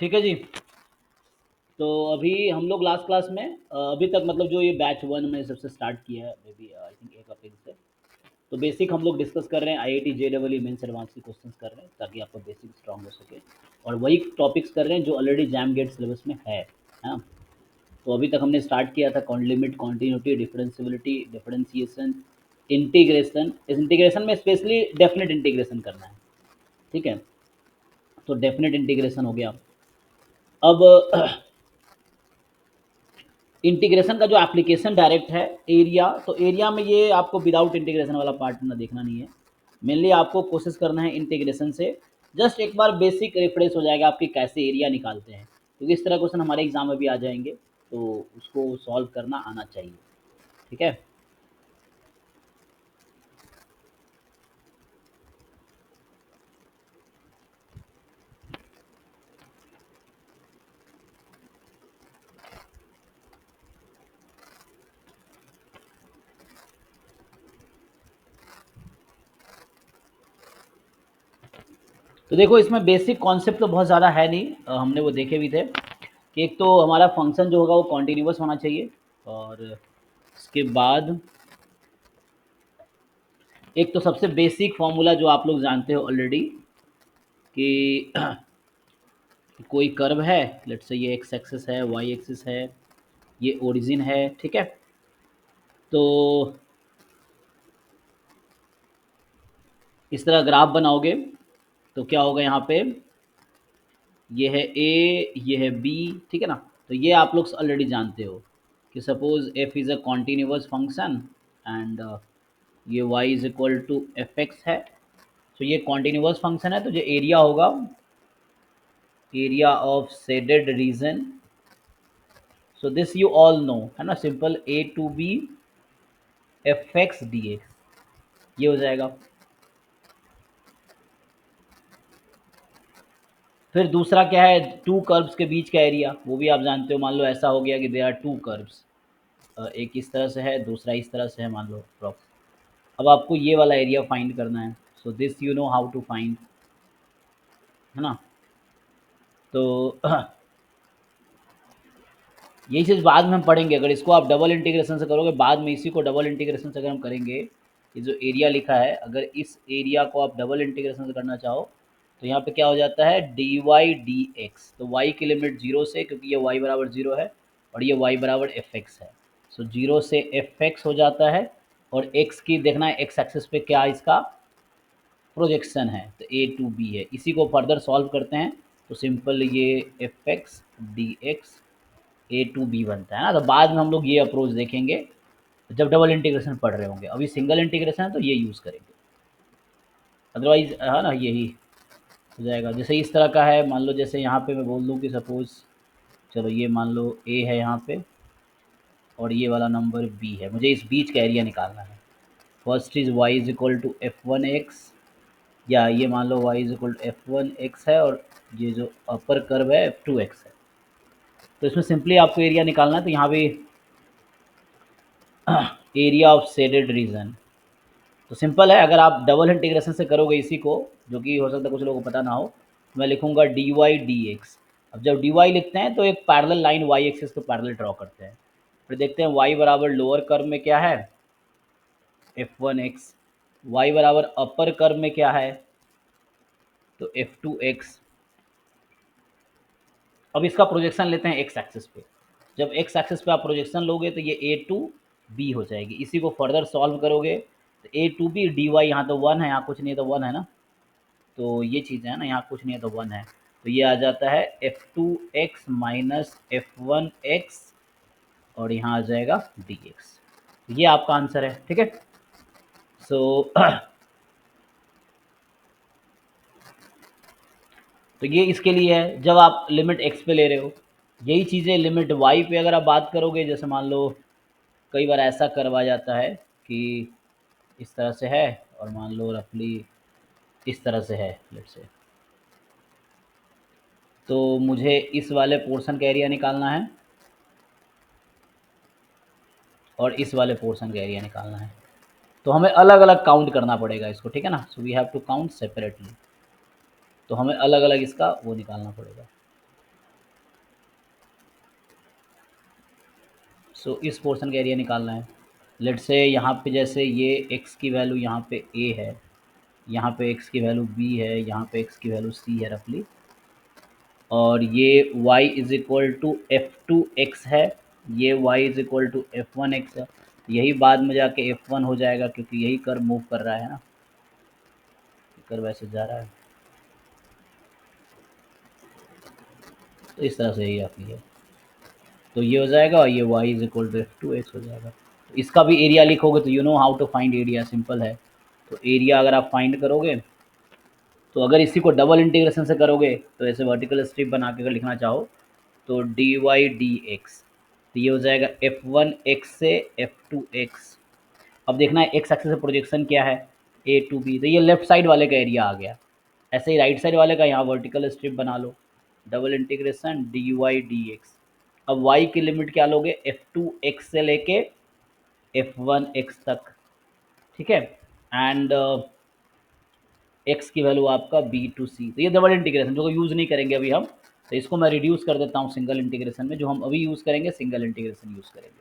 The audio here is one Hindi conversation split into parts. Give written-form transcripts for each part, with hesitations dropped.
ठीक है जी। तो अभी हम लोग लास्ट क्लास में अभी तक मतलब जो ये बैच वन में सबसे स्टार्ट किया है मे बी आई थिंक एक हफ्ते से। तो बेसिक हम लोग डिस्कस कर रहे हैं, आईआईटी जेईई मेंस एडवांस के क्वेश्चंस कर रहे हैं ताकि आपका बेसिक स्ट्रांग हो सके। और वही टॉपिक्स कर रहे हैं जो ऑलरेडी जैम गेट सिलेबस में है ना। तो अभी तक हमने स्टार्ट किया था कॉन limit, continuity, differentiability, differentiation, integration. इस इंटीग्रेशन में स्पेशली डेफिनेट इंटीग्रेशन करना है। ठीक है, तो डेफिनेट इंटीग्रेशन हो गया। अब इंटीग्रेशन का जो एप्लीकेशन डायरेक्ट है एरिया, तो एरिया में ये आपको विदाउट इंटीग्रेशन वाला पार्ट ना देखना नहीं है। मेनली आपको कोशिश करना है इंटीग्रेशन से। जस्ट एक बार बेसिक रिफ्रेश हो जाएगा आपकी कैसे एरिया निकालते हैं, क्योंकि इस तरह क्वेश्चन हमारे एग्जाम में भी आ जाएंगे, तो उसको सॉल्व करना आना चाहिए। ठीक है। तो देखो इसमें बेसिक कॉन्सेप्ट तो बहुत ज़्यादा है नहीं, हमने वो देखे भी थे कि एक तो हमारा फंक्शन जो होगा वो कॉन्टीन्यूअस होना चाहिए। और उसके बाद एक तो सबसे बेसिक फॉर्मूला जो आप लोग जानते हो ऑलरेडी कि कोई कर्व है, लेट्स से ये एक्स एक्सिस है, वाई एक्सिस है, ये ओरिजिन है। ठीक है। तो इस तरह ग्राफ बनाओगे तो क्या होगा यहाँ पे, ये है ए, ये है बी। ठीक है ना। तो ये आप लोग ऑलरेडी जानते हो कि suppose F is a continuous function and ये Y is equal to F X है। तो ये कॉन्टीन्यूअस फंक्शन है, तो जो एरिया होगा, area of shaded region, so this you all know है ना, simple A to B F X D X, ये हो जाएगा। फिर दूसरा क्या है, टू कर्व्स के बीच का एरिया, वो भी आप जानते हो। मान लो ऐसा हो गया कि दे आर टू कर्व्स, एक इस तरह से है, दूसरा इस तरह से है, मान लो अप्रॉक्स। अब आपको ये वाला एरिया फाइंड करना है, so this you know how to find, है ना। तो यही चीज़ बाद में हम पढ़ेंगे। अगर इसको आप डबल इंटीग्रेशन से करोगे, बाद में इसी को डबल इंटीग्रेशन से अगर हम करेंगे, ये जो एरिया लिखा है, अगर इस एरिया को आप डबल इंटीग्रेशन से करना चाहो तो यहाँ पे क्या हो जाता है, डी वाई डी एक्स। तो वाई की लिमिट जीरो से, क्योंकि ये वाई बराबर जीरो है और ये वाई बराबर एफ एक्स है, सो जीरो से एफ एक्स हो जाता है। और एक्स की देखना है एक्स एक्सिस पे क्या इसका प्रोजेक्शन है, तो ए टू बी है। इसी को फर्दर सॉल्व करते हैं तो सिंपल ये F X D X A to B बनता है ना। तो बाद में हम लोग ये अप्रोच देखेंगे जब डबल इंटीग्रेशन पढ़ रहे होंगे। अभी सिंगल इंटीग्रेशन है तो ये यूज़ करेंगे, अदरवाइज है ना यही हो जाएगा। जैसे इस तरह का है, मान लो जैसे यहाँ पे मैं बोल दूँ कि सपोज, चलो ये मान लो ए है यहाँ पे और ये वाला नंबर बी है, मुझे इस बीच का एरिया निकालना है। First is Y is equal to F one X, या ये मान लो Y is equal to F one x है और ये जो अपर कर्व है एफ टू एक्स है। तो इसमें सिंपली आपको एरिया निकालना है। तो यहाँ पे एरिया ऑफ शेडेड रीजन, तो सिंपल है। अगर आप डबल इंटीग्रेशन से करोगे इसी को, जो कि हो सकता है कुछ लोगों को पता ना हो, मैं लिखूंगा डी वाई डी एक्स। अब जब डी वाई लिखते हैं तो एक पैरेलल लाइन वाई एक्सिस को पैरेलल ड्रॉ करते हैं। फिर देखते हैं वाई बराबर लोअर कर्व में क्या है, एफ वन एक्स। वाई बराबर अपर कर्व में क्या है, तो एफ टू एक्स। अब इसका प्रोजेक्शन लेते हैं एक्स एक्सिस पे। जब एक्स एक्सिस पे आप प्रोजेक्शन लोगे तो ये ए टू बी हो जाएगी। इसी को फर्दर सॉल्व करोगे तो ए टू बी डी वाई, यहाँ तो वन है, यहाँ कुछ नहीं है तो वन है ना। तो ये चीज़ है ना, यहाँ कुछ नहीं है तो वन है, तो ये आ जाता है F two x minus F one x और यहाँ आ जाएगा डी एक्स। ये आपका आंसर है। ठीक है। सो तो ये इसके लिए है जब आप लिमिट एक्स पे ले रहे हो। यही चीज़ें लिमिट वाई पे अगर आप बात करोगे, जैसे मान लो कई बार ऐसा करवा जाता है कि इस तरह से है और मान लो रफली इस तरह से है, लेट्स से, तो मुझे इस वाले पोर्शन का एरिया निकालना है और इस वाले पोर्शन का एरिया निकालना है। तो हमें अलग अलग काउंट करना पड़ेगा इसको। ठीक है ना। So we have to count separately, तो हमें अलग अलग इसका वो निकालना पड़ेगा। सो इस पोर्शन का एरिया निकालना है। लेट से यहाँ पे जैसे ये x की वैल्यू यहाँ पे a है, यहाँ पे x की वैल्यू b है, यहाँ पे x की वैल्यू c है रफली, और ये y is equal to f2x है, ये y is equal to f1x है। यही बाद में जाके f1 हो जाएगा क्योंकि यही कर्व मूव कर रहा है ना, कर्व ऐसे जा रहा है, तो इस तरह से यही आती है। तो ये हो जाएगा और ये y is equal to f2x हो जाएगा। तो इसका भी एरिया लिखोगे तो you know how to find area, simple है। तो एरिया अगर आप फाइंड करोगे तो अगर इसी को डबल इंटीग्रेशन से करोगे तो ऐसे वर्टिकल स्ट्रिप बना के अगर लिखना चाहो तो डी वाई डी एक्स, तो ये हो जाएगा f1x से f2x। अब देखना है एक्स एक्सिस से प्रोजेक्शन क्या है, a टू b, तो ये लेफ्ट साइड वाले का एरिया आ गया। ऐसे ही राइट साइड वाले का यहाँ वर्टिकल स्ट्रिप बना लो, double integration D Y D X. अब y की लिमिट क्या लोगे, f2x से लेके f1x तक, ठीक है, एंड x की वैल्यू आपका b टू c। तो ये डबल इंटीग्रेशन जो यूज़ नहीं करेंगे अभी हम, तो इसको मैं रिड्यूस कर देता हूँ सिंगल इंटीग्रेशन में, जो हम अभी यूज़ करेंगे सिंगल इंटीग्रेशन यूज़ करेंगे।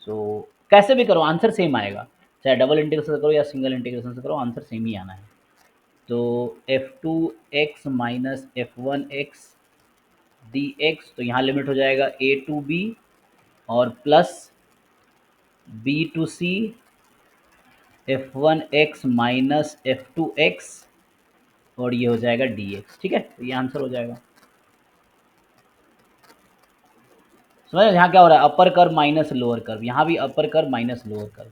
सो कैसे भी करो आंसर सेम आएगा, चाहे डबल इंटीग्रेशन से करो या सिंगल इंटीग्रेशन से करो, आंसर सेम ही आना है। तो f2x माइनस f1x dx, तो यहाँ लिमिट हो जाएगा a टू b और plus b to c, f1x minus f2x, और ये हो जाएगा dx, ठीक है, तो ये आंसर हो जाएगा। समझ यहाँ क्या हो रहा है, upper curve minus lower curve, यहाँ भी upper curve minus lower curve,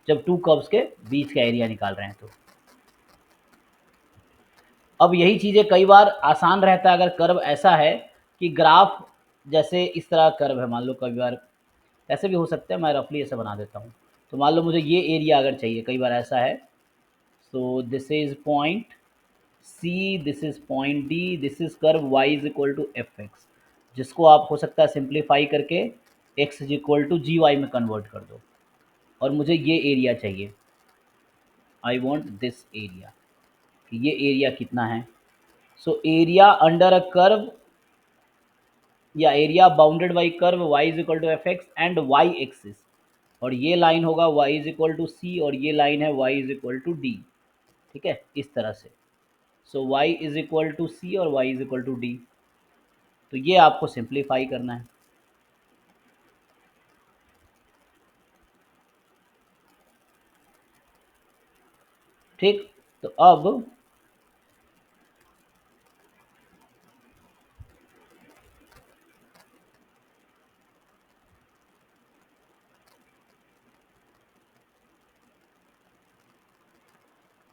जब टू कर्व्स के बीच का एरिया निकाल रहे हैं तो। अब यही चीज़ें कई बार आसान रहता है अगर कर्व ऐसा है कि ग्राफ जैसे इस तरह कर्व है, मान लो कई बार ऐसे भी हो सकता है, मैं रफली ऐसे बना देता हूँ। तो मान लो मुझे ये एरिया अगर चाहिए, कई बार ऐसा है, so this is point C, this is point D, this is curve y is equal to F X, जिसको आप हो सकता है सिंप्लीफाई करके x is equal to G Y में कन्वर्ट कर दो, और मुझे ये एरिया चाहिए, आई वॉन्ट दिस एरिया, कि ये एरिया कितना है। So area under a curve या area bounded by curve y is equal to F X and y axis, और ये लाइन होगा y is equal to C, और ये लाइन है y is equal to D, ठीक है, इस तरह से। So y is equal to C और y is equal to D, तो ये आपको सिंप्लीफाई करना है। ठीक, तो अब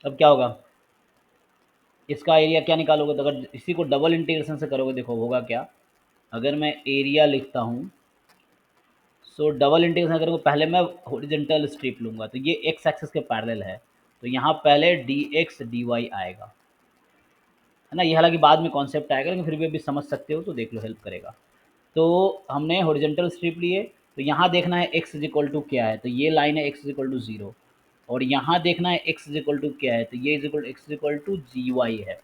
क्या होगा, इसका एरिया क्या निकालोगे, तो अगर इसी को डबल इंटीग्रेशन से करोगे देखो होगा क्या। अगर मैं एरिया लिखता हूँ, सो डबल इंटीग्रेशन करोगे, पहले मैं हॉरिजॉन्टल स्ट्रिप लूँगा, तो ये एक्स एक्सिस के पैरेलल है, तो यहाँ पहले डी एक्स डी वाई आएगा, है ना। ये हालांकि बाद में कॉन्सेप्ट आएगा, लेकिन फिर भी अभी समझ सकते हो तो देख लो, हेल्प करेगा। तो हमने हॉरिजॉन्टल स्ट्रिप लिए, तो यहाँ देखना है x इज इक्वल टू क्या है, तो ये लाइन है x इज इक्वल टू 0, और यहाँ देखना है x इज इक्वल टू क्या है, तो ये is equal x is equal to G Y है,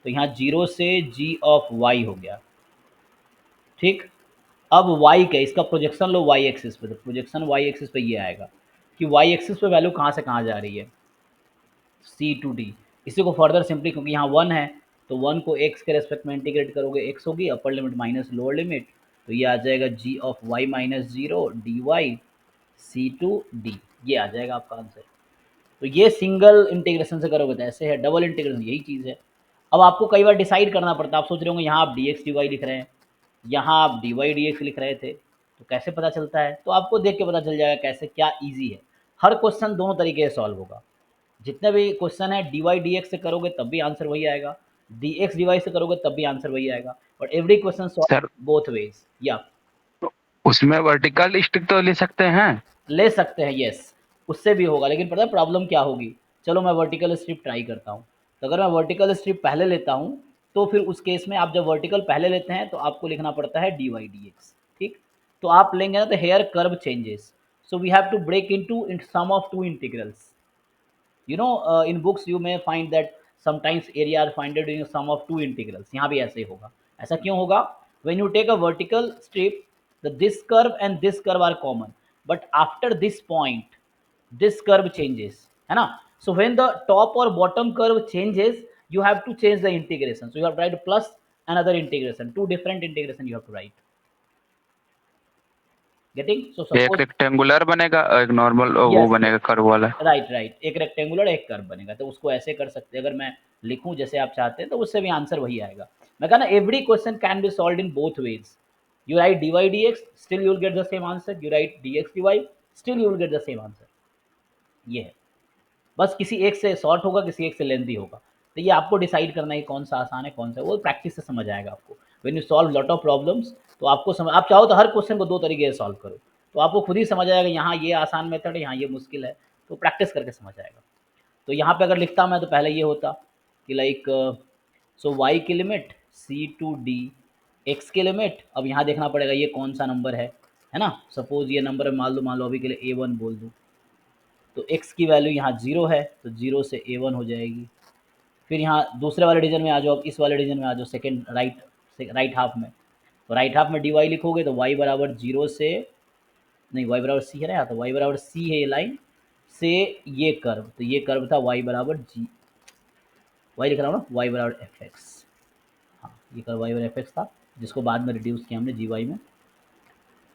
तो यहाँ 0 से g ऑफ y हो गया, ठीक। अब y का इसका प्रोजेक्शन लो y एक्सिस पे, तो प्रोजेक्शन y एक्सिस पे ये आएगा कि y एक्सिस पे वैल्यू कहाँ से कहाँ जा रही है, सी टू डी। इसी को फर्दर सिंपली, क्योंकि यहाँ 1 है तो 1 को x के रेस्पेक्ट में इंटीग्रेट करोगे, x होगी upper limit minus lower limit, तो ये आ जाएगा g of y minus zero D Y C to D, ये आ जाएगा आपका आंसर। तो ये सिंगल इंटीग्रेशन से करोगे तो ऐसे है, डबल इंटीग्रेशन यही चीज़ है। अब आपको कई बार डिसाइड करना पड़ता है, आप सोच रहे होंगे यहाँ आप डी एक्स डी वाई लिख रहे हैं, यहाँ आप डी वाई डी एक्स लिख रहे थे, तो कैसे पता चलता है, तो आपको देख के पता चल जाएगा कैसे क्या ईजी है। हर क्वेश्चन दोनों तरीके से सॉल्व होगा, जितने भी क्वेश्चन है डी वाई डी एक्स से करोगे तब भी आंसर वही आएगा, डी एक्स डी वाई से करोगे तब भी आंसर वही आएगा, और every question sir solve both ways. या उसमें वर्टिकल स्टिक तो ले सकते हैं? ले सकते हैं, यस, उससे भी होगा, लेकिन पता है प्रॉब्लम क्या होगी। चलो मैं वर्टिकल स्ट्रिप ट्राई करता हूँ, तो अगर मैं वर्टिकल स्ट्रिप पहले लेता हूँ तो फिर उस केस में आप जब वर्टिकल पहले लेते हैं तो आपको लिखना पड़ता है डी वाई डी एक्स, ठीक। तो आप लेंगे ना तो here curve changes, so we have to break in sum of two integrals, in books you may find that sometimes area are founded in sum of two integrals, यहाँ भी ऐसे ही होगा। ऐसा क्यों होगा, when you take a vertical strip this curve and this curve are common, but after this point this curve changes, है ना. So when the top or bottom curve changes, you have to change the integration. So you have to write plus another integration, two different integration you have to write. Getting? So एक suppose रेक्टेंगुलर बनेगा और एक नॉर्मल वो yes, बनेगा कर्व वाला. राइट राइट, एक रेक्टेंगुलर एक कर्व बनेगा. तो उसको ऐसे कर सकते हैं, अगर मैं लिखूं जैसे आप चाहते हैं तो उससे भी आंसर वही आएगा. मैं कहा ना, every question can be solve in both ways. You right dy dx, still you will get the same answer. You right dx dy, still you will get the same answer. ये है. बस किसी एक से शॉर्ट होगा, किसी एक से लेंथी होगा. तो ये आपको डिसाइड करना है कौन सा आसान है कौन सा, वो प्रैक्टिस से समझ आएगा आपको. When you solve lot of problems, तो आपको समझ, आप चाहो तो हर क्वेश्चन को दो तरीके से सॉल्व करो, तो आपको खुद ही समझ आएगा यहाँ ये आसान मेथड है, यहाँ ये मुश्किल है. तो प्रैक्टिस करके समझ आएगा. तो यहाँ पे अगर लिखता मैं तो पहले ये होता कि लाइक सो y की limit c to d, x की लिमिट, अब यहाँ देखना पड़ेगा ये कौन सा नंबर है ना. सपोज ये नंबर मान लो अभी के लिए a1 बोल दूँ, तो x की वैल्यू यहाँ 0 है, तो 0 से a1 हो जाएगी. फिर यहाँ दूसरे वाले डिवीजन में आ जाओ, अब इस वाले डिवीजन में आ जाओ, सेकेंड राइट हाफ में. तो राइट हाफ में dy लिखोगे तो y बराबर 0 से, नहीं y बराबर c है ना, तो y बराबर c है ये लाइन से ये कर्व, तो ये कर्व था y बराबर g, y लिख रहा हूँ ना, y बराबर एफ एक्स. हाँ, ये कर्व y बराबर एफ एक्स था, जिसको बाद में रिड्यूस किया हमने जी वाई में.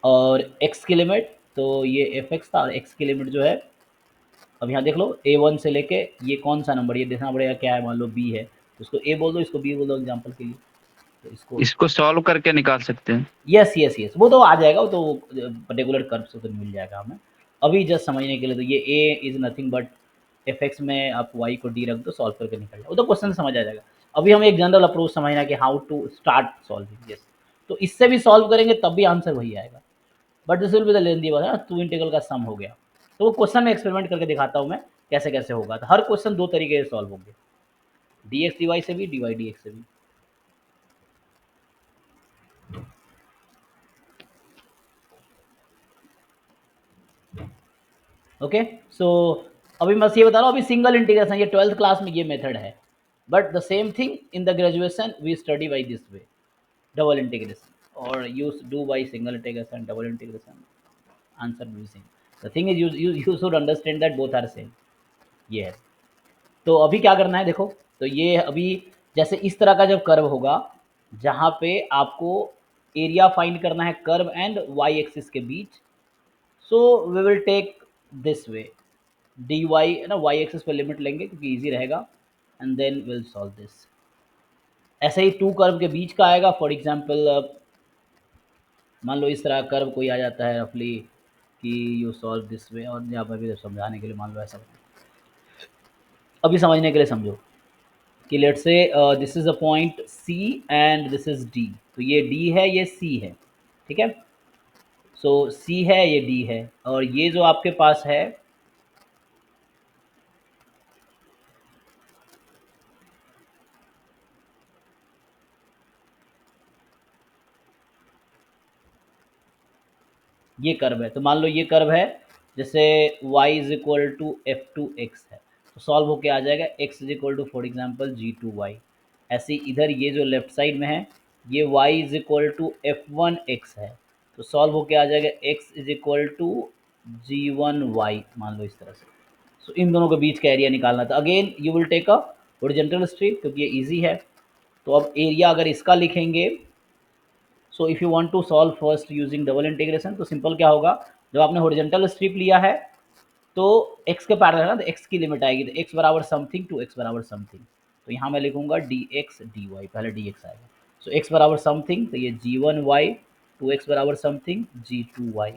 और x की लिमिट, तो ये एफ एक्स था, और x की लिमिट जो है, अब यहाँ देख लो a1 से लेके ये कौन सा नंबर, ये देखना पड़ेगा क्या है. मान लो b है तो इसको a बोल दो, इसको b बोल दो एग्जाम्पल के लिए. तो इसको सॉल्व करके निकाल सकते हैं. यस यस यस, वो तो आ जाएगा, वो तो पर्टिकुलर कर्व से तो मिल जाएगा हमें. अभी जस्ट समझने के लिए, तो ये a is nothing but F x में आप y को d रख दो, सॉल्व करके निकल जाए, वो तो क्वेश्चन समझ आ जाएगा. अभी हमें एक जनरल अप्रोच समझना कि how to start solving. Yes, तो इससे भी सॉल्व करेंगे तब भी आंसर वही आएगा, but this will be the lengthy one है. टू इंटीग्रल का सम हो गया, तो वो क्वेश्चन में एक्सपेरिमेंट करके दिखाता हूँ मैं कैसे कैसे होगा. तो हर क्वेश्चन दो तरीके से सॉल्व होंगे, डी एक्स डी वाई से भी, डी वाई डी एक्स से भी. ओके, सो अभी मैं ये बता रहा हूँ, अभी सिंगल इंटीग्रेशन, ये 12th क्लास में ये मेथड है, but the same thing in the graduation we study by this way, double integration, और you do by single integration, double integration, answer will be same. The thing is you should understand that both are same. ये है. तो अभी क्या करना है देखो, तो ये अभी जैसे इस तरह का जब कर्व होगा, जहाँ पे आपको एरिया फाइंड करना है कर्व एंड वाई एक्सिस के बीच, so we will take this way, D Y है ना, वाई एक्सिस पे लिमिट लेंगे क्योंकि ईजी रहेगा, and then will solve this. ऐसे ही टू कर्व के बीच का आएगा. फॉर एग्जाम्पल मान लो इस तरह कर्व कोई आ जाता है रफली कि यू सॉल्व दिस वे, और यहाँ पर भी समझाने के लिए मान लो ऐसा, अभी समझने के लिए समझो कि लेट से this is a point C and this is D. तो ये D है, ये C है, ठीक है. सो C है, ये D है, और ये जो आपके पास है, ये कर्व है. तो मान लो ये कर्व है, जैसे y is equal to F two X है, तो सॉल्व होके आ जाएगा x is equal to for example G two Y. ऐसे इधर ये जो लेफ्ट साइड में है, ये y is equal to F one x है, तो सॉल्व होके आ जाएगा x is equal to g one y, मान लो इस तरह से. सो इन दोनों के बीच का एरिया निकालना था. Again you will take a horizontal strip क्योंकि ये इजी है. तो अब एरिया अगर इसका लिखेंगे, so if you want to solve first using double integration, तो सिंपल क्या होगा, जब आपने हॉरिजॉन्टल स्ट्रिप लिया है तो x के पैरेलल है ना, तो x की लिमिट आएगी, तो x बराबर समथिंग टू x बराबर समथिंग. तो यहाँ मैं लिखूंगा डी एक्स डी वाई, पहले डी एक्स आएगा. सो x बराबर समथिंग, तो ये जी वन वाई, टू एक्स बराबर समथिंग जी टू वाई.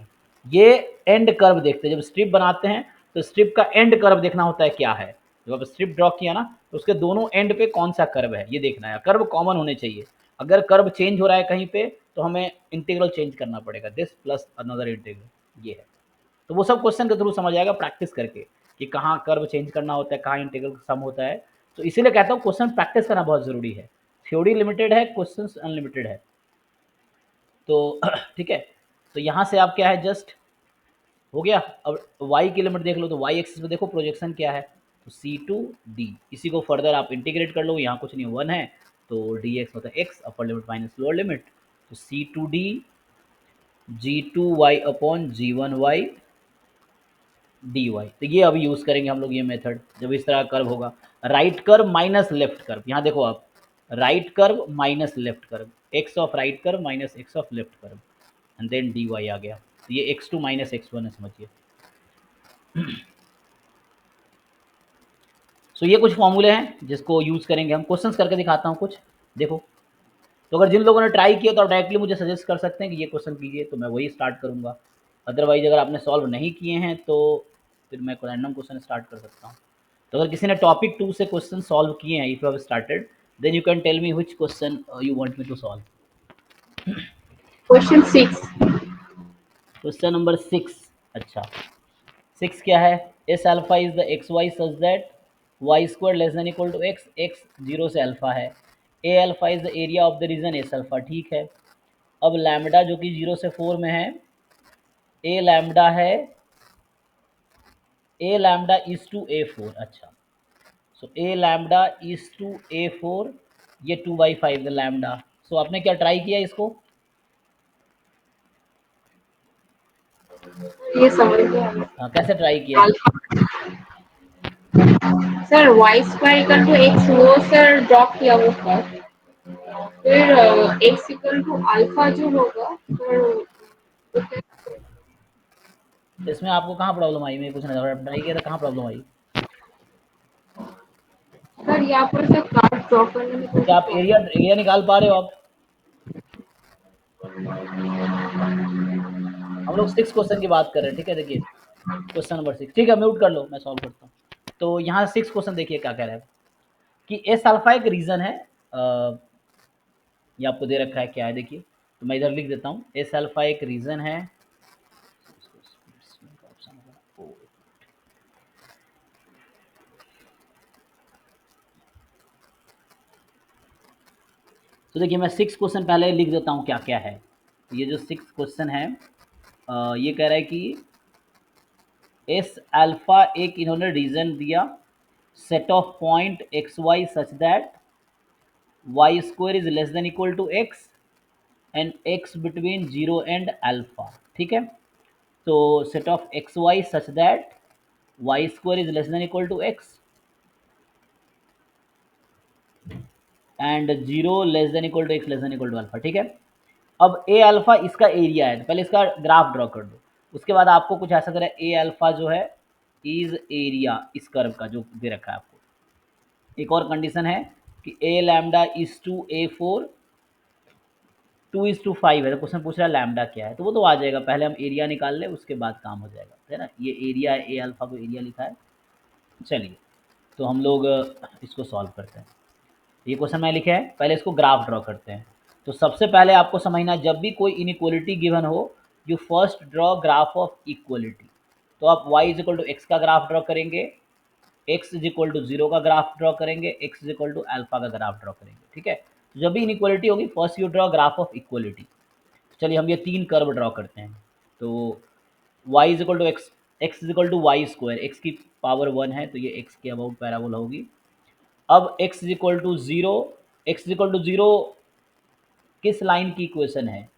ये एंड कर्व देखते हैं, जब स्ट्रिप बनाते हैं तो स्ट्रिप का एंड कर्व देखना होता है क्या है. जब आप स्ट्रिप ड्रॉ किया ना, तो उसके दोनों एंड पे कौन सा कर्व है ये देखना है. कर्व कॉमन होने चाहिए. अगर कर्व चेंज हो रहा है कहीं पे, तो हमें इंटीग्रल चेंज करना पड़ेगा, दिस प्लस अनदर इंटीग्रल, ये है. तो वो सब क्वेश्चन के थ्रू समझ आएगा प्रैक्टिस करके कि कहाँ कर्व चेंज करना होता है, कहाँ इंटीग्रल सम होता है. तो इसीलिए कहता हूँ क्वेश्चन प्रैक्टिस करना बहुत ज़रूरी है. थ्योरी लिमिटेड है, क्वेश्चन अनलिमिटेड है. तो ठीक है, तो यहाँ से आप क्या है, जस्ट हो गया. अब y की लिमिट देख लो, तो y एक्सिस पे देखो प्रोजेक्शन क्या है, तो c टू d, इसी को फर्दर आप इंटीग्रेट कर लो. यहाँ कुछ नहीं, 1 है, तो dx होता है x, upper limit minus lower limit, तो c to d G2y upon G1y dy। तो ये अब यूज़ करेंगे हम लोग ये मेथड जब इस तरह कर्व होगा। Right curve minus left curve, यहाँ देखो आप, right curve minus left curve, x of right curve minus x of left curve and then dy आ गया। तो ये x2 माइनस x1 है, समझिए। सो ये कुछ फॉर्मूले हैं जिसको यूज़ करेंगे हम। क्वेश्चंस करके दिखाता हूँ कुछ, देखो। तो अगर जिन लोगों ने ट्राई किया तो आप डायरेक्टली मुझे सजेस्ट कर सकते हैं कि ये क्वेश्चन कीजिए, तो मैं वही स्टार्ट करूँगा। अदरवाइज अगर आपने सॉल्व नहीं किए हैं तो फिर मैं रैंडम क्वेश्चन स्टार्ट कर सकता हूँ। तो अगर किसी ने टॉपिक 2 से क्वेश्चन सॉल्व किए हैं, if you have started, then you can tell me which question you want me to solve. Question 6। Question number 6। अच्छा, 6 क्या है? S alpha is the X Y such that Y square less than equal to x, X zero से अल्फा है। A alpha is the area of the region S alpha, ठीक है। अब लैम्बडा जो कि 0 से 4 में है, ए लैम्बडा है, ए लैम्बडा इज टू ए 4। अच्छा, सो ए लैम्बडा इज टू ए 4, ये 2/5 द लैम्बडा। सो आपने क्या ट्राई किया इसको? ये समझ गया कैसे ट्राई किया? Sir. Y square equal to x, वो सर ड्रॉ किया वो पर, फिर एक्स इक्वल टू अल्फा जो होगा फिर इसमें आपको कहाँ प्रॉब्लम आई? मैं पूछना चाह रहा हूँ, ट्राई किया था, कहाँ प्रॉब्लम आई? सर यहाँ पर से कार्ड ड्रॉ करने में क्या थोड़ी आप एरिया प्रॉब्लम। एरिया निकाल पा रहे हो आप? हम लोग 6 क्वेश्चन की बात कर रहे हैं, ठीक है। देखिए क्वेश्चन नंबर 6, ठीक है, म्यूट कर लो, मैं सॉल्व करता हूँ। तो यहाँ 6 क्वेश्चन देखिए क्या कह रहा है कि एस अल्फा एक रीजन है। ये आपको दे रखा है, क्या है देखिए, तो मैं इधर लिख देता हूँ। एस अल्फा एक रीजन है। तो देखिए मैं 6 क्वेश्चन पहले लिख देता हूँ क्या क्या है। ये जो 6 क्वेश्चन है, ये कह रहा है कि एस अल्फा एक इन्होंने रीजन दिया, set of point x Y such that Y square is less than equal to x and x between 0 and alpha, ठीक है। तो set of x Y such that Y square is less than equal to x and 0 less than equal to x less than equal to alpha, ठीक है। अब ए अल्फा इसका एरिया है, तो पहले इसका ग्राफ ड्रॉ कर दो। उसके बाद आपको कुछ ऐसा तरह ए अल्फा जो है इज एरिया इस कर्व का जो दे रखा है आपको। एक और कंडीशन है कि ए लैम्डा इज टू ए 4, 2:5 है। तो क्वेश्चन पूछ रहा है लैम्डा क्या है, तो वो तो आ जाएगा, पहले हम एरिया निकाल ले उसके बाद काम हो जाएगा, है ना। ये एरिया है, ए अल्फा को एरिया लिखा है। चलिए तो हम लोग इसको सॉल्व करते हैं। ये क्वेश्चन मैं लिखे हैं, पहले इसको ग्राफ ड्रॉ करते हैं। तो सबसे पहले आपको समझना, जब भी कोई इनइक्वलिटी गिवन हो, you first draw graph of equality. तो आप y is equal to x का ग्राफ ड्रॉ करेंगे, x इज इक्वल टू 0 का ग्राफ ड्रॉ करेंगे, x is equal to alpha का ग्राफ ड्रॉ करेंगे, ठीक है। तो जब भी इनइक्वलिटी होगी, first you draw graph of equality. चलिए हम ये 3 कर्व ड्रॉ करते हैं। तो y is equal to x, x is equal to y square, एक्स की पावर 1 है तो ये x के अबाउट पैराबोला होगी। अब x is equal to 0, x is equal to 0 किस लाइन की इक्वेशन है?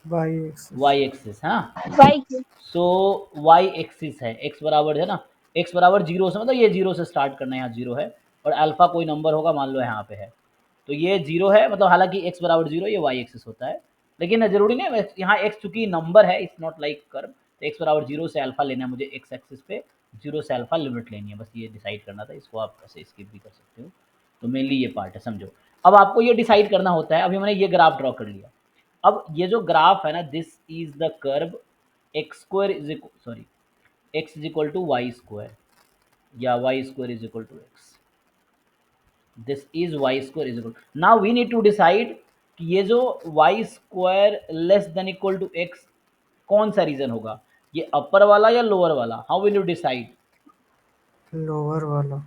वाई एक्सिस, हाँ। वाई सो वाई एक्सिस है, x बराबर है ना, x बराबर 0 से, मतलब ये 0 से स्टार्ट करना है, यहाँ 0 है और अल्फा कोई नंबर होगा, मान लो यहाँ पे है, तो ये 0 है, मतलब हालांकि x बराबर 0 ये वाई एक्सिस होता है, लेकिन जरूरी नहीं, यहाँ x चूंकि नंबर है, इट्स नॉट लाइक कर्व, तो x बराबर 0 से अल्फा लेना है मुझे, x एक्सिस पे 0 से अल्फा लिमिट लेनी है, बस ये डिसाइड करना था। इसको आप ऐसे स्किप भी कर सकते हो, तो मेनली ये पार्ट है, समझो। अब आपको ये डिसाइड करना होता है, अभी मैंने ये ग्राफ ड्रॉ कर लिया। अब ये जो ग्राफ है ना, this is the curve x square is equal, sorry, x is equal to y square या y square is equal to x, this is y square is equal. Now we need to decide कि ये जो y square less than equal to x कौन सा रीजन होगा, ये अपर वाला या लोअर वाला? How will you decide? Lower वाला।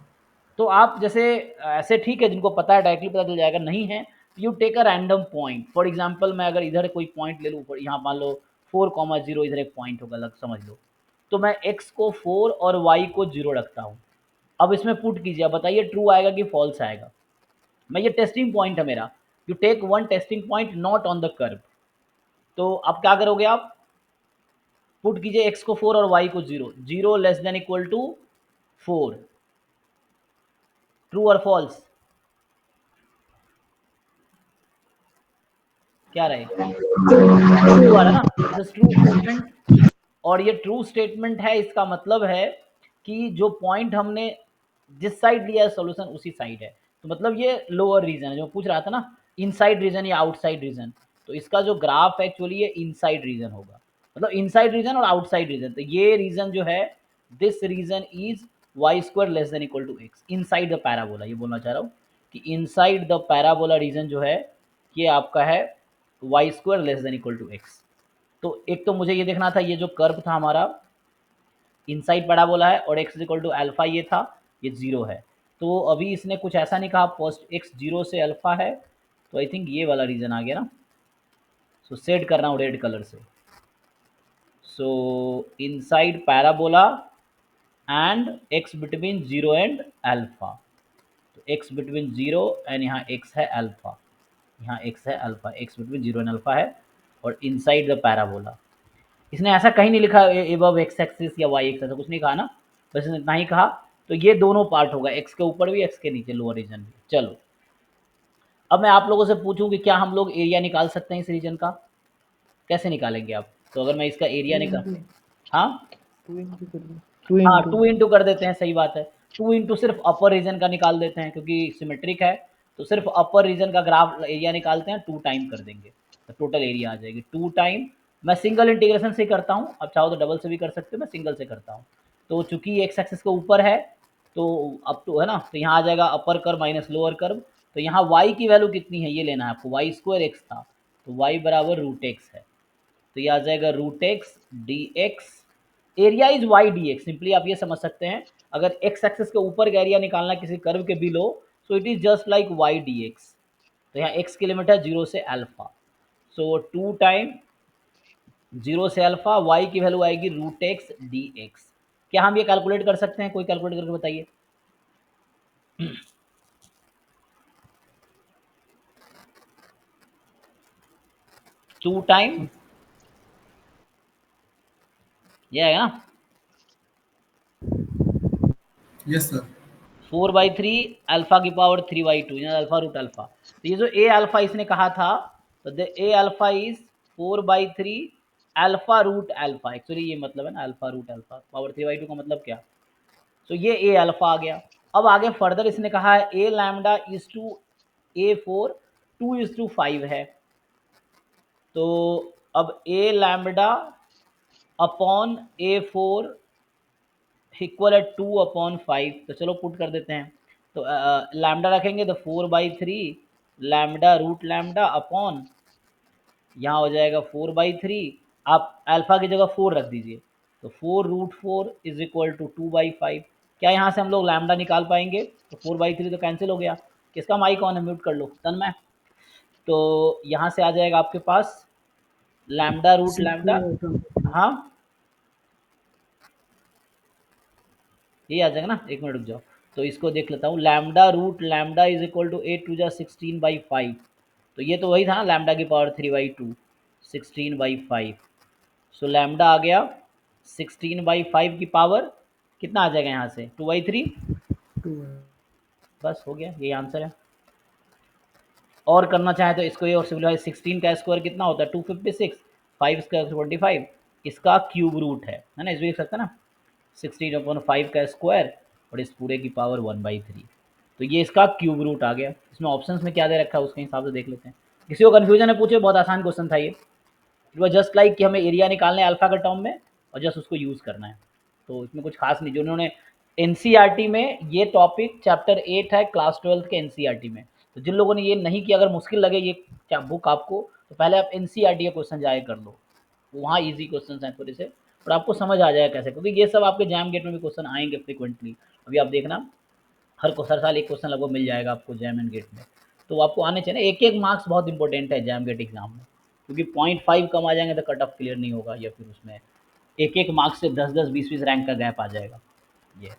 तो आप जैसे ऐसे ठीक है, जिनको पता है डायरेक्टली पता चल जाएगा, नहीं है you take a random point. For example मैं अगर इधर कोई पॉइंट ले लूँ, यहाँ मान लो 4,0 इधर एक पॉइंट होगा, अलग समझ लो, तो मैं x को 4 और y को 0 रखता हूँ। अब इसमें पुट कीजिए, बताइए ट्रू आएगा कि फॉल्स आएगा। मैं ये टेस्टिंग पॉइंट है मेरा, you take one testing point not on the curve. तो अब क्या करोगे आप, पुट कीजिए x को 4 और y को 0, 0 less than equal to 4, true और फॉल्स, क्या रहे, ट्रू आ रहा ना, दिस ट्रू स्टेटमेंट। और ये ट्रू स्टेटमेंट है, इसका मतलब है कि जो पॉइंट हमने जिस साइड लिया है सॉल्यूशन उसी साइड है। तो मतलब ये लोअर रीजन है, जो पूछ रहा था ना, इनसाइड रीजन या आउटसाइड रीजन, तो इसका जो ग्राफ है एक्चुअली ये इनसाइड रीजन होगा, मतलब इनसाइड रीजन और आउटसाइड रीजन। तो ये रीजन जो है, this region is y square less than equal to x inside the parabola. ये बोलना चाह रहा हूँ कि इनसाइड द पैराबोला रीजन जो है ये आपका है y square less than equal to x. तो एक तो मुझे ये देखना था, ये जो कर्व था हमारा इनसाइड पैराबोला है और x इक्वल टू अल्फा ये था, ये 0 है। तो अभी इसने कुछ ऐसा नहीं कहा फर्स्ट x 0 से अल्फा है, तो आई थिंक ये वाला रीजन आ गया ना। सो सेट कर रहा हूँ रेड कलर से। सो inside parabola and x between 0 and alpha, तो x बिटवीन 0 एंड यहाँ x है अल्फा, यहाँ x है alpha, x between 0 and alpha है, और इनसाइड द पैराबोला। इसने ऐसा कहीं नहीं लिखा एबव एक्स एक्सिस या वाई एक्स, ऐसा कुछ नहीं कहा ना, बस इसने इतना ही कहा। तो ये दोनों पार्ट होगा, एक्स के ऊपर भी एक्स के नीचे लोअर रीजन भी। चलो अब मैं आप लोगों से पूछूं कि क्या हम लोग एरिया निकाल सकते हैं इस रीजन का, कैसे निकालेंगे आप। तो अगर मैं इसका एरिया निकाल, हाँ हाँ 2 इंटू कर देते हैं, सही बात है। 2 इंटू सिर्फ अपर रीजन का निकाल देते हैं क्योंकि सिमेट्रिक है, तो सिर्फ अपर रीजन का ग्राफ एरिया निकालते हैं, 2 टाइम कर देंगे तो टोटल एरिया आ जाएगी 2 टाइम। मैं सिंगल इंटीग्रेशन से करता हूँ, अब चाहो तो डबल से भी कर सकते हो, मैं सिंगल से करता हूँ। तो चूंकि एक्स एक्सिस के ऊपर है तो अब तो है ना, तो यहाँ आ जाएगा upper curve minus lower curve. तो यहाँ y की वैल्यू कितनी है ये लेना है आपको, वाई स्क्वायर एक्स था, तो y बराबर रूट एक्स है, तो ये आ जाएगा root x D x. Area is y D x, simply आप ये समझ सकते हैं, अगर एक्स एक्सिस के ऊपर का एरिया निकालना किसी कर्व के below, so it is just like why D x. तो यहाँ एक्स की लिमिट है 0 से अल्फा, सो 2 टाइम 0 से अल्फा, वाई की वैल्यू आएगी रूट एक्स डी एक्स। क्या हम ये कैलकुलेट कर सकते हैं, कोई कैलकुलेट करके बताइए। टू टाइम ये आएगा ना, यस सर। 4/3 अल्फा की पावर 3/2 यानी अल्फा रूट अल्फा। तो ये जो ए अल्फा इसने कहा था, तो the A alpha is 4/3 alpha root alpha, actually ये मतलब है ना अल्फा रूट अल्फा, पावर 3/2 का मतलब क्या। तो ये ए अल्फा आ गया। अब आगे फर्दर इसने कहा है ए लैम्डा इज टू A4 2:5 है, तो अब ए लैम्डा अपॉन A4 इक्वल है 2/5, तो चलो पुट कर देते हैं। तो लैम्डा रखेंगे तो 4/3 लैम्डा रूट लैम्डा अपॉन यहाँ हो जाएगा 4/3, आप अल्फा की जगह 4 रख दीजिए, तो 4√4 इज इक्वल टू 2/5। क्या यहाँ से हम लोग लैम्डा निकाल पाएंगे, तो 4/3 तो कैंसिल हो गया। किसका माइक ऑन है, म्यूट कर लो तन्मय। तो यहाँ से आ जाएगा आपके पास लैम्डा रूट लैम्डा, हाँ ये आ जाएगा ना, एक मिनट रुक जाओ। तो इसको देख लेता हूँ, lambda root lambda is equal to 8×16/5, तो ये तो वही था ना लैम्डा की पावर 3/2 16/5। सो लैम्डा आ गया 16/5 की पावर, कितना आ जाएगा यहाँ से 2/3, बस हो गया, ये आंसर है। और करना चाहे तो इसको ये और सिंपलीफाई, 16 का स्क्वायर कितना होता है 256, 5 स्क्वायर 25, इसका क्यूब रूट है ना, इसमें देख सकते हैं ना 16/5 का स्क्वायर और इस पूरे की पावर 1/3, तो ये इसका क्यूब रूट आ गया। इसमें ऑप्शंस में क्या दे रखा है उसके हिसाब से देख लेते हैं। किसी को कन्फ्यूजन है पूछे, बहुत आसान क्वेश्चन था ये, इट वॉज जस्ट लाइक कि हमें एरिया निकालना है अल्फा के टर्म में और जस्ट उसको यूज़ करना है, तो इसमें कुछ खास नहीं। जो उन्होंने एनसीईआरटी में ये टॉपिक चैप्टर 8 है क्लास 12 के एनसीईआरटी में, तो जिन लोगों ने ये नहीं किया, अगर मुश्किल लगे ये क्या बुक आपको, तो पहले आप एनसीईआरटी के क्वेश्चन जाए कर लो, वहाँ ईजी क्वेश्चन हैं थोड़े से और आपको समझ आ जाएगा कैसे, क्योंकि ये सब आपके जैम गेट में भी क्वेश्चन आएंगे फ्रिक्वेंटली। अभी आप देखना हर साल एक क्वेश्चन लगभग मिल जाएगा आपको जैम एंड गेट में, तो आपको आने चाहिए ना, एक एक मार्क्स बहुत इंपॉर्टेंट है जैम गेट एग्जाम में, क्योंकि 0.5 कम आ जाएंगे तो कट ऑफ क्लियर नहीं होगा, या फिर उसमें एक एक मार्क्स से 10-10 20-20 रैंक का गैप आ जाएगा ये।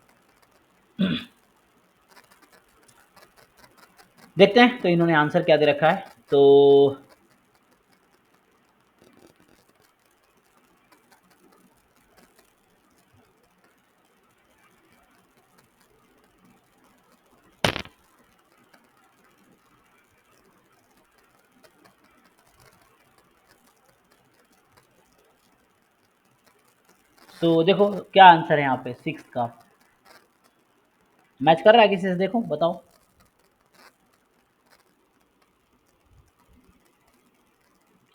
देखते हैं तो इन्होंने आंसर क्या दे रखा है। तो देखो क्या आंसर है यहाँ पे 6 का। मैच कर रहा है किसी से, देखो बताओ।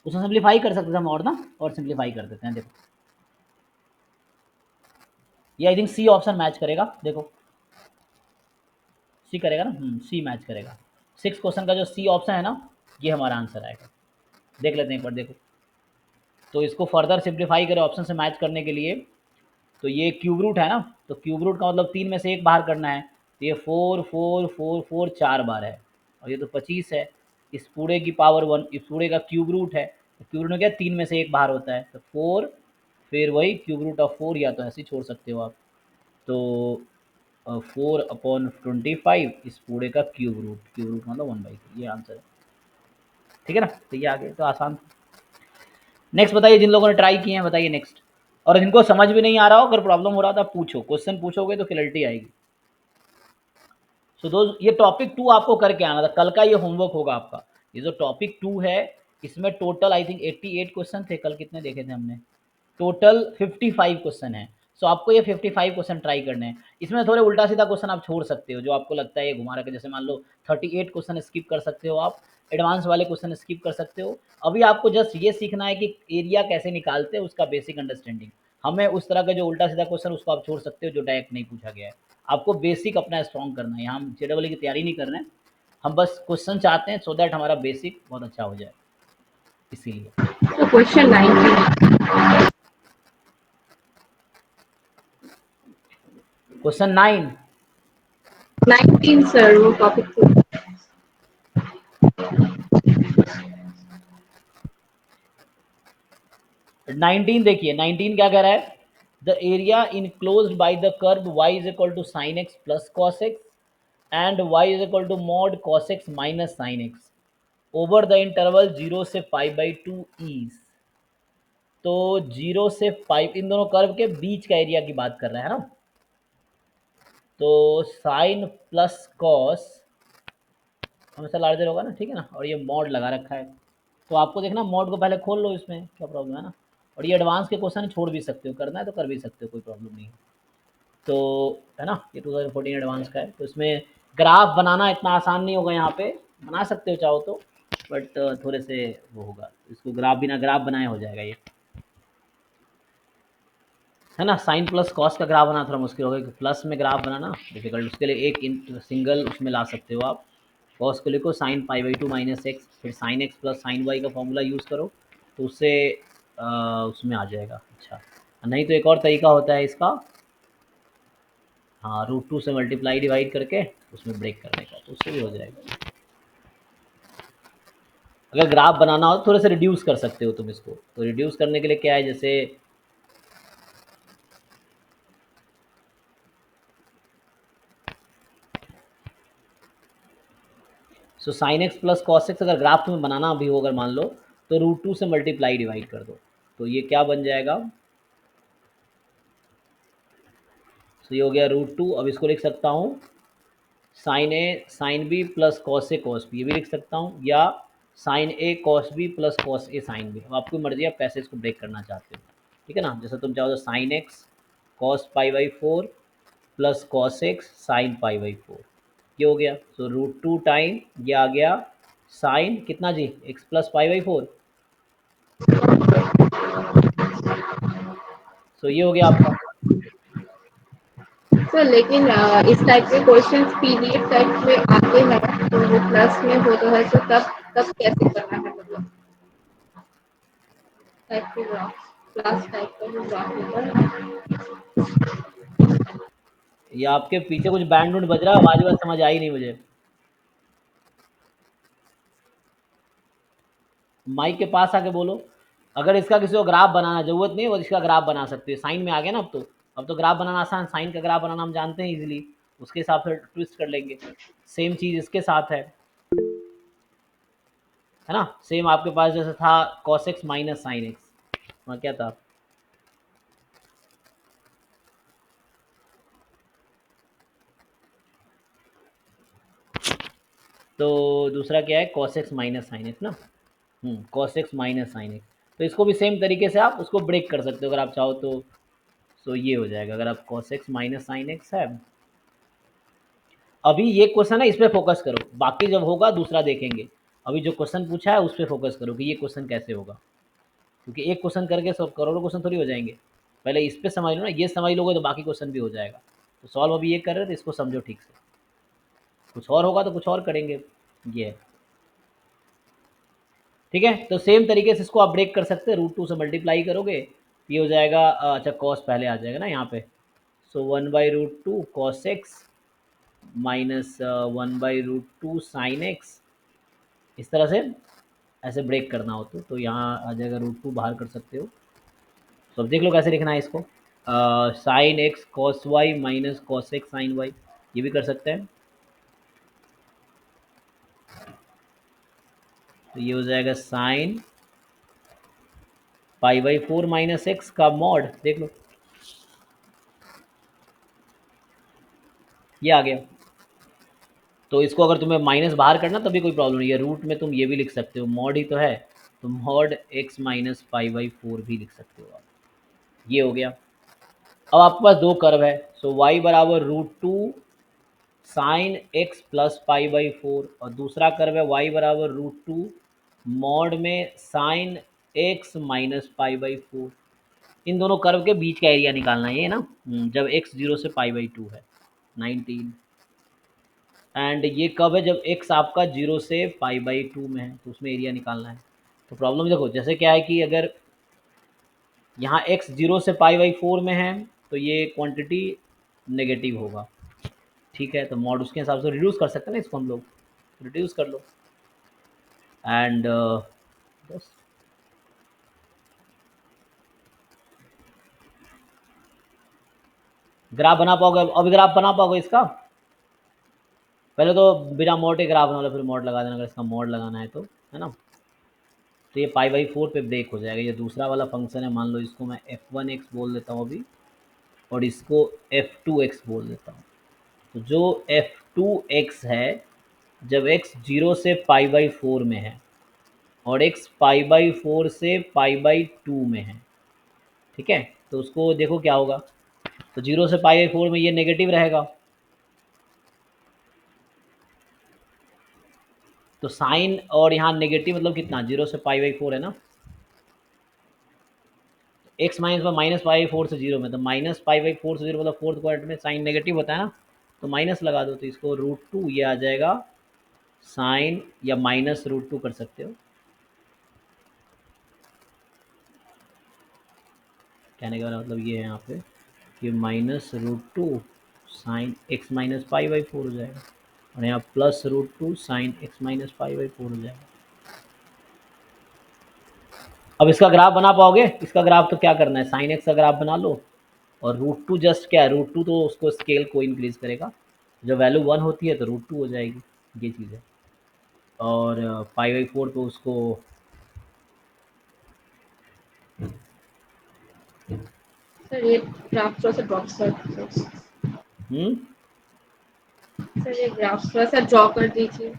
उसको सिंप्लीफाई कर सकते थे हम और ना, और सिंप्लीफाई कर देते हैं। देखो ये I think C option match करेगा। देखो सी करेगा ना, सी मैच करेगा। 6 क्वेश्चन का जो सी ऑप्शन है ना, ये हमारा आंसर आएगा। देख लेते हैं एक बार। देखो तो इसको फर्दर सिंप्लीफाई करें ऑप्शन से मैच करने के लिए। तो ये क्यूब रूट है ना, तो क्यूब रूट का मतलब 3 में से 1 बाहर करना है। तो ये 4 4 4 4 4 बार है, और ये तो 25 है। इस पूरे की पावर 1, इस पूरे का क्यूब रूट है। तो क्यूब रूट में क्या 3 में से 1 बाहर होता है, तो 4, फिर वही क्यूब रूट ऑफ 4, या तो ऐसे ही छोड़ सकते हो आप। तो 4/25 इस पूरे का क्यूब रूट मतलब 1/2, ये आंसर है। ठीक है ना, तो ये आ गया, तो आसान था। नेक्स्ट बताइए, जिन लोगों ने ट्राई किए हैं बताइए नेक्स्ट। और जिनको समझ भी नहीं आ रहा हो, अगर प्रॉब्लम हो रहा था पूछो, क्वेश्चन पूछोगे तो क्लैरिटी आएगी। सो दोस्त ये टॉपिक 2 आपको करके आना था, कल का ये होमवर्क होगा आपका। ये जो टॉपिक 2 है इसमें टोटल आई थिंक 88 क्वेश्चन थे। कल कितने देखे थे हमने? टोटल 55 क्वेश्चन है। सो आपको ये 55 क्वेश्चन ट्राई करने हैं। इसमें थोड़े उल्टा सीधा क्वेश्चन आप छोड़ सकते हो, जो आपको लगता है ये घुमा रखे। जैसे मान लो 38 क्वेश्चन स्किप कर सकते हो आप, एडवांस वाले क्वेश्चन स्किप कर सकते हो। अभी आपको जस्ट ये सीखना है कि एरिया कैसे निकालते हैं, उसका बेसिक अंडरस्टैंडिंग। हमें उस तरह का जो उल्टा सीधा क्वेश्चन उसको आप छोड़ सकते हो, जो डायरेक्ट नहीं पूछा गया है। आपको बेसिक अपना स्ट्रॉन्ग करना है। यहाँ हम जेडबल की तैयारी नहीं कर रहे हैं, हम बस क्वेश्चन चाहते हैं सो दैट हमारा बेसिक बहुत अच्छा हो जाए, इसीलिए। तो क्वेश्चन 19। क्वेश्चन 9 19 सर, वो टॉपिक 2। 19 देखिए, 19 क्या कह रहा है? The area enclosed by the curve y is equal to sine x plus cos x and y is equal to mod cos x minus sine x over the interval 0 से 5/2 इज। तो 0 से 5, इन दोनों कर्व के बीच का एरिया की बात कर रहा है ना। तो साइन प्लस कॉस हमेशा लार्जर होगा ना, ठीक है ना। और ये मॉड लगा रखा है, तो आपको देखना मॉड को पहले खोल लो, इसमें क्या प्रॉब्लम है ना। और ये एडवांस के क्वेश्चन छोड़ भी सकते हो, करना है तो कर भी सकते हो, कोई प्रॉब्लम नहीं है। तो है ना, ये 2014 एडवांस का है। तो इसमें ग्राफ बनाना इतना आसान नहीं होगा, यहाँ पे बना सकते हो चाहो तो, बट थोड़े से वो होगा। इसको ग्राफ बिना ग्राफ बनाए हो जाएगा ये, है ना। साइन प्लस कॉस का ग्राफ बनाना थोड़ा मुश्किल होगा, क्योंकि प्लस में ग्राफ बनाना डिफिकल्ट। उसके लिए एक सिंगल उसमें ला सकते हो आप। कॉस को लिखो साइन π/2 माइनस एक्स, फिर sine x plus sine y का फॉर्मूला यूज़ करो, तो उससे उसमें आ जाएगा। अच्छा, नहीं तो एक और तरीका होता है इसका, हाँ, √2 से मल्टीप्लाई डिवाइड करके उसमें ब्रेक करने का, तो उससे भी हो जाएगा। अगर ग्राफ बनाना हो तो थोड़े से रिड्यूस कर सकते हो तुम इसको। तो रिड्यूस करने के लिए क्या है, जैसे so sine x plus cos x अगर ग्राफ तुम्हें बनाना भी हो, अगर मान लो, तो √2 से मल्टीप्लाई डिवाइड कर दो, तो ये क्या बन जाएगा। तो ये हो गया √2। अब इसको लिख सकता हूँ sign A sine B plus cos A cos B, ये भी लिख सकता हूँ, या sign A cos B plus cos A sine B. अब आपकी मर्जी, आप कैसे इसको ब्रेक करना चाहते हो, ठीक है ना। जैसे तुम चाहो तो sine x cos π/4 plus cos x sine π/4, ये हो गया। सो √2 टाइम ये आ गया साइन कितना जी, एक्स प्लस π/4। सो ये हो गया आपका। सर लेकिन इस टाइप के क्वेश्चंस पीडीएफ टाइप में आते हैं, तो वो प्लस में होता है, तो तब तब कैसे करना है? मतलब टाइप के ग्राफ, क्लास टाइप का जो ग्राफ होता है। ये आपके पीछे कुछ बैंड वूड बज रहा है, आवाज बात समझ आई नहीं मुझे। माइक के पास आके बोलो। अगर इसका किसी को ग्राफ बनाना जरूरत नहीं है, वो इसका ग्राफ बना सकते हैं। साइन में आ गया ना अब तो ग्राफ बनाना आसान। साइन का ग्राफ बनाना हम जानते हैं इजीली, उसके हिसाब से ट्विस्ट कर लेंगे। सेम चीज़ इसके साथ है। है ना। सेम आपके पास जैसे था cos x minus sine x, वहाँ क्या था, तो दूसरा क्या है cos x minus sine x ना, cos x minus sine x. तो इसको भी सेम तरीके से आप उसको ब्रेक कर सकते हो अगर आप चाहो तो। सो ये हो जाएगा, अगर आप cos x minus sine x है। अभी ये क्वेश्चन है, इस पर फोकस करो, बाकी जब होगा दूसरा देखेंगे। अभी जो क्वेश्चन पूछा है उस पर फोकस करो कि ये क्वेश्चन कैसे होगा, क्योंकि एक क्वेश्चन करके सब करोड़ों क्वेश्चन थोड़ी हो जाएंगे। पहले इस पे समझ लो ना, ये समझ लोगे तो बाकी क्वेश्चन भी हो जाएगा। तो सॉल्व अभी ये कर रहे थे, इसको समझो ठीक से, कुछ और होगा तो कुछ और करेंगे। ये है, ठीक है। तो सेम तरीके से इसको आप ब्रेक कर सकते हैं, √2 से मल्टीप्लाई करोगे, ये हो जाएगा, अच्छा कॉस पहले आ जाएगा ना यहाँ पे। सो 1/√2 cos x minus 1/√2 sin x, इस तरह से ऐसे ब्रेक करना हो तो यहाँ आ जाएगा, √2 बाहर कर सकते हो। तो अब देख लो कैसे लिखना है इसको, sine x cos y minus cos x sine y, ये भी कर सकते हैं। तो ये हो जाएगा साइन π/4 माइनस एक्स का मॉड, देख लो ये आ गया। तो इसको अगर तुम्हें माइनस बाहर करना तभी कोई प्रॉब्लम नहीं है, रूट में तुम ये भी लिख सकते हो, मॉड ही तो है, तो मॉड x माइनस π/4 भी लिख सकते हो आप। ये हो गया। अब आपके पास दो कर्व है, सो y बराबर √2 साइन एक्स प्लस π/4, और दूसरा कर्व है y बराबर √2 मॉड में साइन एक्स माइनस π/4। इन दोनों कर्व के बीच का एरिया निकालना है ये ना, जब x 0 से π/2 है, 19। एंड ये कब है, जब x आपका 0 से π/2 में है, तो उसमें एरिया निकालना है। तो प्रॉब्लम देखो, जैसे क्या है कि अगर यहाँ x 0 से π/4 में है तो ये क्वांटिटी नेगेटिव होगा, ठीक है। तो मॉड उसके हिसाब से रिड्यूस कर सकते हैं ना, इसको हम लोग रिड्यूस कर लो। एंड बस ग्राफ बना पाओगे, अब ग्राफ बना पाओगे इसका, पहले तो बिना मॉड के ग्राफ बना लो, फिर मॉड लगा देना अगर इसका मॉड लगाना है तो, है ना। तो ये π/4 पे ब्रेक हो जाएगा। ये दूसरा वाला फंक्शन है, मान लो इसको मैं f1x बोल देता हूँ अभी, और इसको f2x बोल देता हूँ। तो जो f2x है, जब x 0 से π/4 में है और x π/4 से π/2 में है, ठीक है, तो उसको देखो क्या होगा। तो 0 से π/4 में ये नेगेटिव रहेगा, तो साइन और यहाँ नेगेटिव मतलब कितना, 0 से π/4 है ना, x माइनस में माइनस π/4 से 0 में, तो माइनस π/4 से 0 मतलब फोर्थ क्वाड्रेंट में साइन नेगेटिव होता है ना, तो माइनस लगा दो, तो इसको √2 ये आ जाएगा साइन, या माइनस √2 कर सकते हो। कहने का मतलब ये है यहाँ पे कि माइनस √2 साइन x माइनस π/4 हो जाएगा, और यहाँ प्लस √2 साइन x माइनस π/4 हो जाएगा। अब इसका ग्राफ बना पाओगे, इसका ग्राफ तो क्या करना है, साइन एक्स का ग्राफ बना लो, और √2 जस्ट क्या है, √2 तो उसको स्केल को इंक्रीज करेगा, जब वैल्यू 1 होती है तो √2 हो जाएगी, ये चीज़ है। और π/4 पे उसको सर ये ग्राफ थोड़ा सा ड्रॉ सर सर ये ग्राफ थोड़ा सा ड्रॉ कर दीजिए।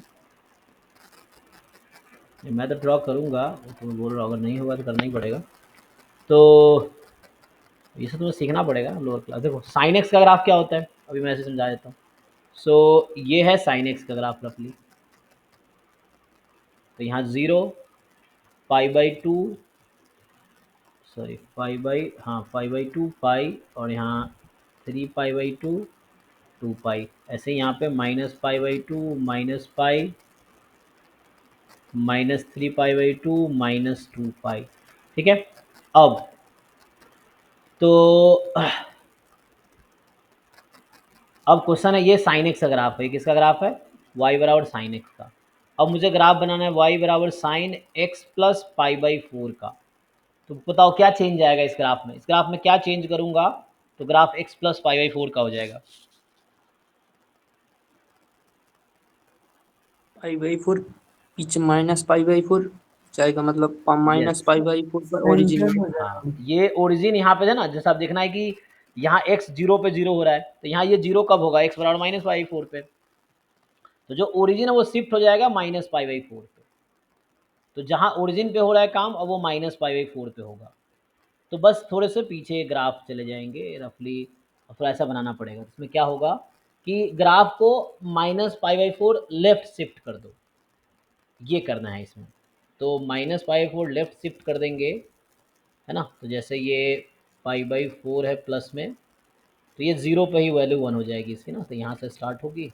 मैं तो ड्रॉ करूँगा, तो बोल रहा हूँ अगर नहीं होगा तो करना ही पड़ेगा। तो ये सब तुम्हें सीखना पड़ेगा लोअर क्लास। देखो साइन एक्स का ग्राफ क्या होता है, अभी मैं ऐसे समझा देता हूँ। सो ये है साइन एक्स का ग्राफ रफली, तो यहाँ 0 π/2 सॉरी π/2 पाई, और यहाँ 3 π/2 2 पाई, ऐसे यहाँ पे minus π/2 minus pi minus 3 π/2 minus 2 pi, ठीक है। अब तो अब क्वेश्चन है, ये साइन एक्स का ग्राफ है, किसका ग्राफ है, y बराबर साइन एक्स का। अब मुझे ग्राफ बनाना है y बराबर साइन एक्स प्लस π/4 का। तो बताओ क्या चेंज आएगा इस ग्राफ में, इस ग्राफ में क्या चेंज करूंगा तो ग्राफ x प्लस π/4 का हो जाएगा। π/4 पीछे -π/4 जाएगा, मतलब यस -π/4 पर ओरिजिन सेंटर में। हो हाँ, जाएगा। ये ओरिजिन यहाँ पे है ना, जैसा आप देखना है कि यहाँ x 0 पे 0 हो रहा है, तो यहाँ ये 0 कब होगा, x बराबर -π/4 पे, तो जो ओरिजिन है वो शिफ्ट हो जाएगा -π/4 पे। तो जहाँ ओरिजिन पे हो रहा है काम, अब वो -π/4 पे होगा। तो बस थोड़े से पीछे ग्राफ चले जाएंगे रफली, थोड़ा ऐसा बनाना पड़ेगा। इसमें क्या होगा कि ग्राफ को -π/4 लेफ्ट शिफ्ट कर दो, ये करना है इसमें। तो -π/4 लेफ्ट शिफ्ट कर देंगे, है ना। तो जैसे ये π/4 है प्लस में, तो ये 0 पे ही वैल्यू 1 हो जाएगी इसकी ना, तो यहाँ से स्टार्ट होगी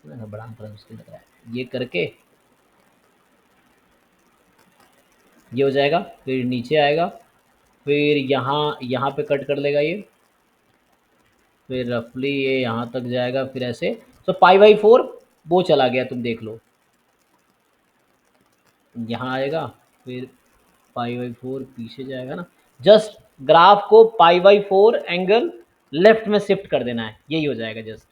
ना, बढ़ाना थोड़ा मुश्किल लग रहा है, ये करके ये हो जाएगा, फिर नीचे आएगा, फिर यहाँ यहाँ पे कट कर लेगा ये, फिर रफली ये यहाँ तक जाएगा, फिर ऐसे। तो π/4 वो चला गया, तुम देख लो, यहाँ आएगा, फिर π/4 पीछे जाएगा ना। जस्ट ग्राफ को π/4 एंगल लेफ्ट में शिफ्ट कर देना है, यही हो जाएगा। Just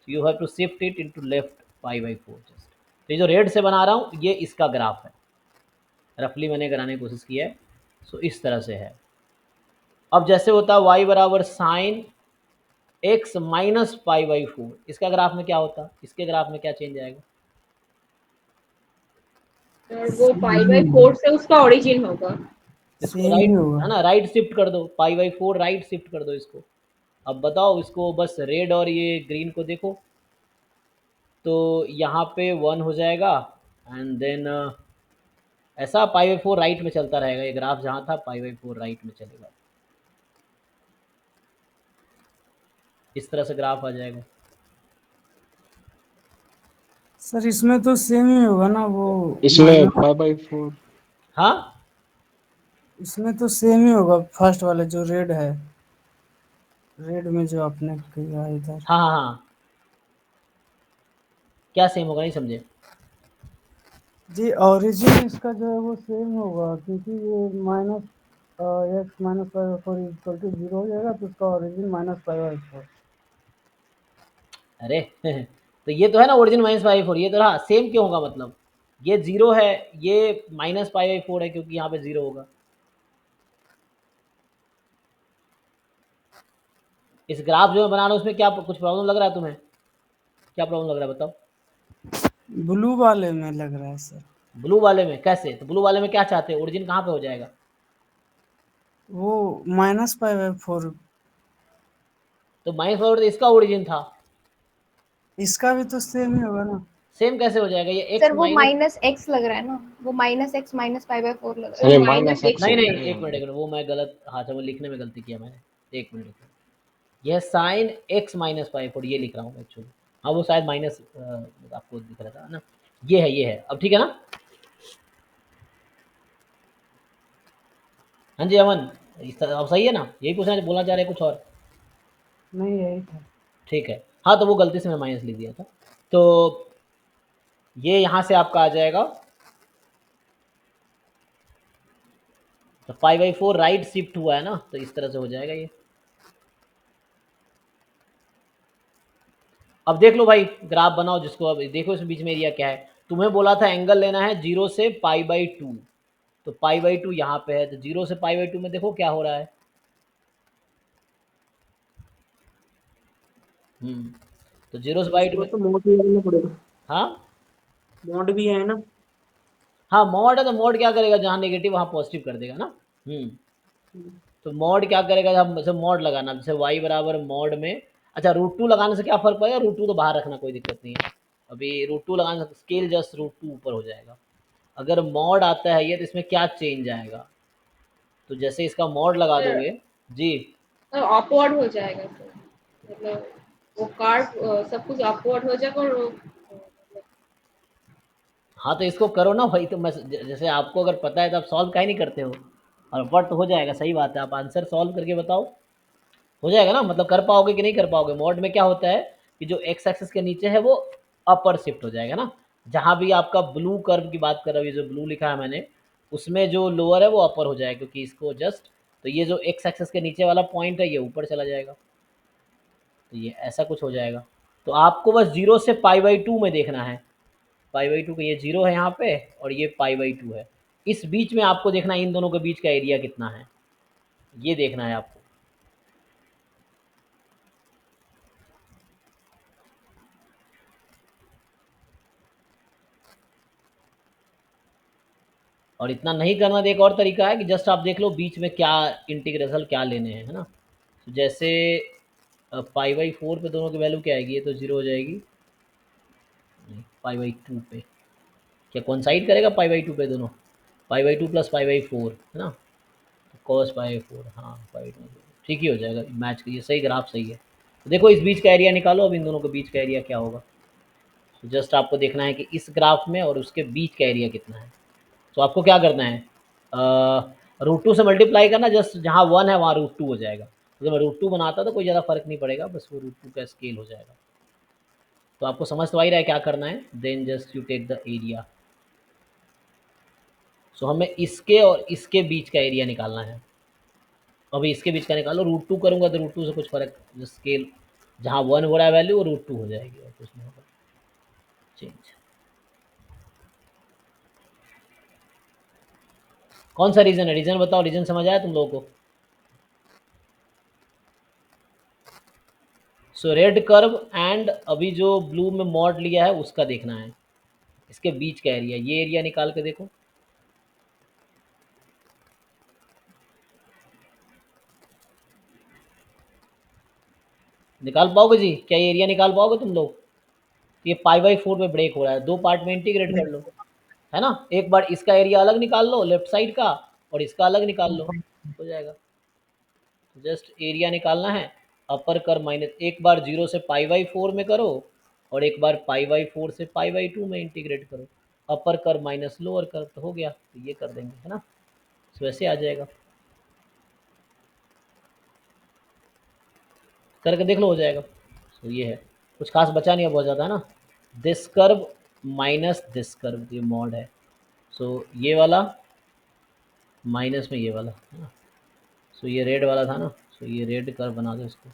you have to shift it into left π/4 just. तो ये जो रेड से बना रहा हूँ, ये इसका ग्राफ है, रफली मैंने कराने की कोशिश की है। सो इस तरह से है। अब जैसे होता है y बराबर साइन x माइनस π/4, इसका ग्राफ में क्या होता है, इसके ग्राफ में क्या चेंज आएगा? और वो π/4 से उसका ओरिजिन होगा। इसको सेम ही राइट, होगा। है ना, राइट शिफ्ट कर दो, π/4 राइट शिफ्ट कर दो इसको। अब बताओ इसको, बस रेड और ये ग्रीन को देखो, तो यहाँ पे 1 हो जाएगा, एंड देन ऐसा π/4 राइट में चलता रहेगा, ये ग्राफ जहाँ था π/4 राइट में चलेगा, इस तरह से ग्राफ आ जाएगा। सर इसमें तो सेम ही होगा ना वो इसमें माइनस, π/4 हाँ इसमें तो सेम ही होगा फर्स्ट वाले जो रेड है, रेड में जो आपने किया है इधर। हाँ हाँ हाँ, क्या सेम होगा, नहीं समझे? जी ओरिजिन इसका जो है वो सेम होगा, क्योंकि ये माइनस x-π/4 इक्वल टू 0 हो जाएगा, तो उसका ओरिजिन -π/4। अरे तो ये तो है ना ओरिजिन -π/4, ये तो रहा सेम क्यों होगा, मतलब ये 0 है, ये -π/4 है, क्योंकि यहाँ पे 0 होगा। इस ग्राफ जो मैं बना रहा हूँ उसमें क्या कुछ प्रॉब्लम लग रहा है तुम्हें? क्या प्रॉब्लम लग रहा है बताओ? ब्लू वाले में लग रहा है सर। ब्लू वाले में कैसे? तो ब्लू वाले में क्या चाहते हैं, ओरिजिन कहाँ पे हो जाएगा? वो -π/4, तो -π/4 तो इसका ओरिजिन था, इसका भी तो सेम ही होगा ना। सेम कैसे हो जाएगा? ये सर x वो माइनस, -x लग रहा है ना, वो -x -π/4 लग रहा वो अरे है। माइनस -x एक्स नहीं होगा। नहीं, एक मिनट वो मैं गलत, हाँ चलो लिखने में गलती किया मैंने, एक मिनट रुको। यह साइन x -π/4 ये लिख रहा हूँ एक्चुअली, हाँ वो शायद माइनस आपको दिख रहा था ना, ये है, अब ठीक है ना। हाँ जी अमन, अब सही है ना, यही पूछना बोलना चाह रहे हैं कुछ और? नहीं यही था। ठीक है, हाँ तो वो गलती से मैं माइनस लिख दिया था। तो ये यहाँ से आपका आ जाएगा, तो π/4 राइट शिफ्ट हुआ है ना, तो इस तरह से हो जाएगा ये। अब देख लो भाई, ग्राफ बनाओ जिसको, अब देखो इसमें बीच में एरिया क्या है। तुम्हें बोला था एंगल लेना है 0 से π/2, तो π/2 यहाँ पे है, तो 0 से π/2 में देखो क्या हो रहा है। तो 0 से π/2 इसको में, तो मोड भी करना पड़ेगा, हाँ मोड भी है ना। हाँ मॉड है, तो मॉड क्या करेगा, जहाँ नेगेटिव वहाँ पॉजिटिव कर देगा ना। तो मॉड क्या करेगा, हम जैसे मॉड लगाना, जैसे y बराबर मॉड में, अच्छा √2 लगाने से क्या फर्क पड़ेगा, √2 तो बाहर रखना, कोई दिक्कत नहीं है। अभी √2 लगाने से स्केल जस्ट √2 ऊपर हो जाएगा। अगर मॉड आता है ये, तो इसमें क्या चेंज आएगा, तो जैसे इसका मॉड लगा दोगे जी, अपवर्ड हो जाएगा सर, मतलब वो कार्ड सब कुछ अपवर्ड हो जाएगा, और मतलब हाँ तो इसको करो ना भाई, तो मैं जैसे आपको अगर पता है तो आप सॉल्व काहे नहीं करते हो, और बट हो जाएगा, सही बात है, आप आंसर सॉल्व करके बताओ, हो जाएगा ना, मतलब कर पाओगे कि नहीं कर पाओगे। मॉड में क्या होता है कि जो एक्स एक्सिस के नीचे है वो अपर शिफ्ट हो जाएगा ना, जहाँ भी आपका ब्लू कर्व की बात कर रहा हूँ, ये जो ब्लू लिखा है मैंने, उसमें जो लोअर है वो अपर हो जाएगा, क्योंकि इसको जस्ट, तो ये जो एक्स एक्सिस के नीचे वाला पॉइंट है ये ऊपर चला जाएगा, तो ये ऐसा कुछ हो जाएगा। तो आपको बस 0 से π/2 में देखना है, पाई बाई टू का ये 0 है यहाँ पे और ये पाई बाई टू है। इस बीच में आपको देखना है इन दोनों के बीच का एरिया कितना है, ये देखना है आपको। और इतना नहीं करना तो एक और तरीका है कि जस्ट आप देख लो बीच में क्या इंटीग्रेशन क्या लेने हैं, है ना। तो जैसे पाई बाई 4 पे दोनों की वैल्यू क्या आएगी, ये तो 0 हो जाएगी, पाई बाई 2 पे क्या कोइंसाइड करेगा पाई बाई 2 पे दोनों, pi by 2 plus pi by 4, है ना। तो कॉस पाई 4, हाँ पाई 2 ठीक ही हो जाएगा, मैच करिए, सही ग्राफ सही है। तो देखो इस बीच का एरिया निकालो, अब इन दोनों के बीच का एरिया क्या होगा। तो जस्ट आपको देखना है कि इस ग्राफ में और उसके बीच का एरिया कितना है। तो आपको क्या करना है, √2 से मल्टीप्लाई करना, जस्ट जहाँ 1 है वहाँ √2 हो जाएगा। तो जब मैं √2 बनाता तो कोई ज़्यादा फर्क नहीं पड़ेगा, बस वो √2 का स्केल हो जाएगा। तो आपको समझ तो आ ही रहा है क्या करना है। Then just you take the area. So हमें इसके और इसके बीच का एरिया निकालना है। अभी इसके बीच का निकालो, √2 करूँगा तो √2 से कुछ फर्क, स्केल जहाँ 1 हो रहा है वैल्यू वो √2 हो जाएगी और कुछ नहीं होगा चेंज। कौन सा रीज़न है, रीज़न बताओ, रीज़न समझ आया तुम लोगों को। सो रेड कर्व एंड अभी जो ब्लू में मॉड लिया है उसका देखना है, इसके बीच का एरिया, ये एरिया निकाल के देखो। निकाल पाओगे जी, क्या ये एरिया निकाल पाओगे तुम लोग। ये पाई बाई 4 में ब्रेक हो रहा है, दो पार्ट में इंटीग्रेट कर लो, है ना। एक बार इसका एरिया अलग निकाल लो लेफ्ट साइड का और इसका अलग निकाल लो, हो जाएगा। जस्ट एरिया निकालना है, अपर कर माइनस, एक बार 0 से पाई बाई 4 में करो और एक बार पाई बाई 4 से पाई बाई 2 में इंटीग्रेट करो, अपर कर माइनस लोअर कर, तो हो गया। तो ये कर देंगे, है ना, तो वैसे आ जाएगा, करके देख लो, हो जाएगा। तो ये है, कुछ खास बचा नहीं है, बहुत ज़्यादा है ना। This curve minus this curve, ये मॉड है। सो ये वाला माइनस में ये वाला, है ना। सो ये रेड वाला था ना, सो ये रेड कर्व बना दो इसको,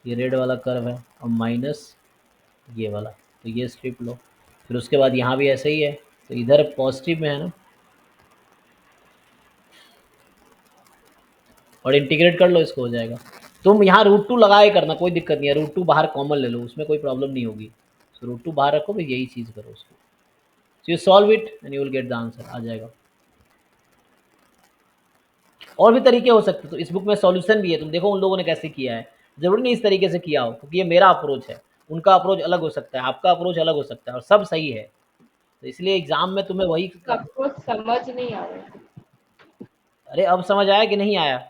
ये रेड वाला कर्व है और माइनस ये वाला, तो ये स्ट्रिप लो। फिर उसके बाद यहाँ भी ऐसे ही है, तो इधर पॉजिटिव में है ना, और इंटीग्रेट कर लो इसको, हो जाएगा। तुम यहाँ √2 लगाए करना, कोई दिक्कत नहीं है, √2 बाहर कॉमन ले लो, उसमें कोई प्रॉब्लम नहीं होगी। सो √2 बाहर रखो, फिर यही चीज़ करो उसको। So you solve it and you will get the answer, आ जाएगा। और भी तरीके हो सकते, तो इस बुक में सॉल्यूशन भी है, तुम देखो उन लोगों ने कैसे किया है। ज़रूरी नहीं इस तरीके से किया हो, क्योंकि ये मेरा अप्रोच है, उनका अप्रोच अलग हो सकता है, आपका अप्रोच अलग हो सकता है, और सब सही है। तो इसलिए एग्जाम में तुम्हें वही सबको समझ नहीं आ रहा है, अरे अब समझ आया कि नहीं आया।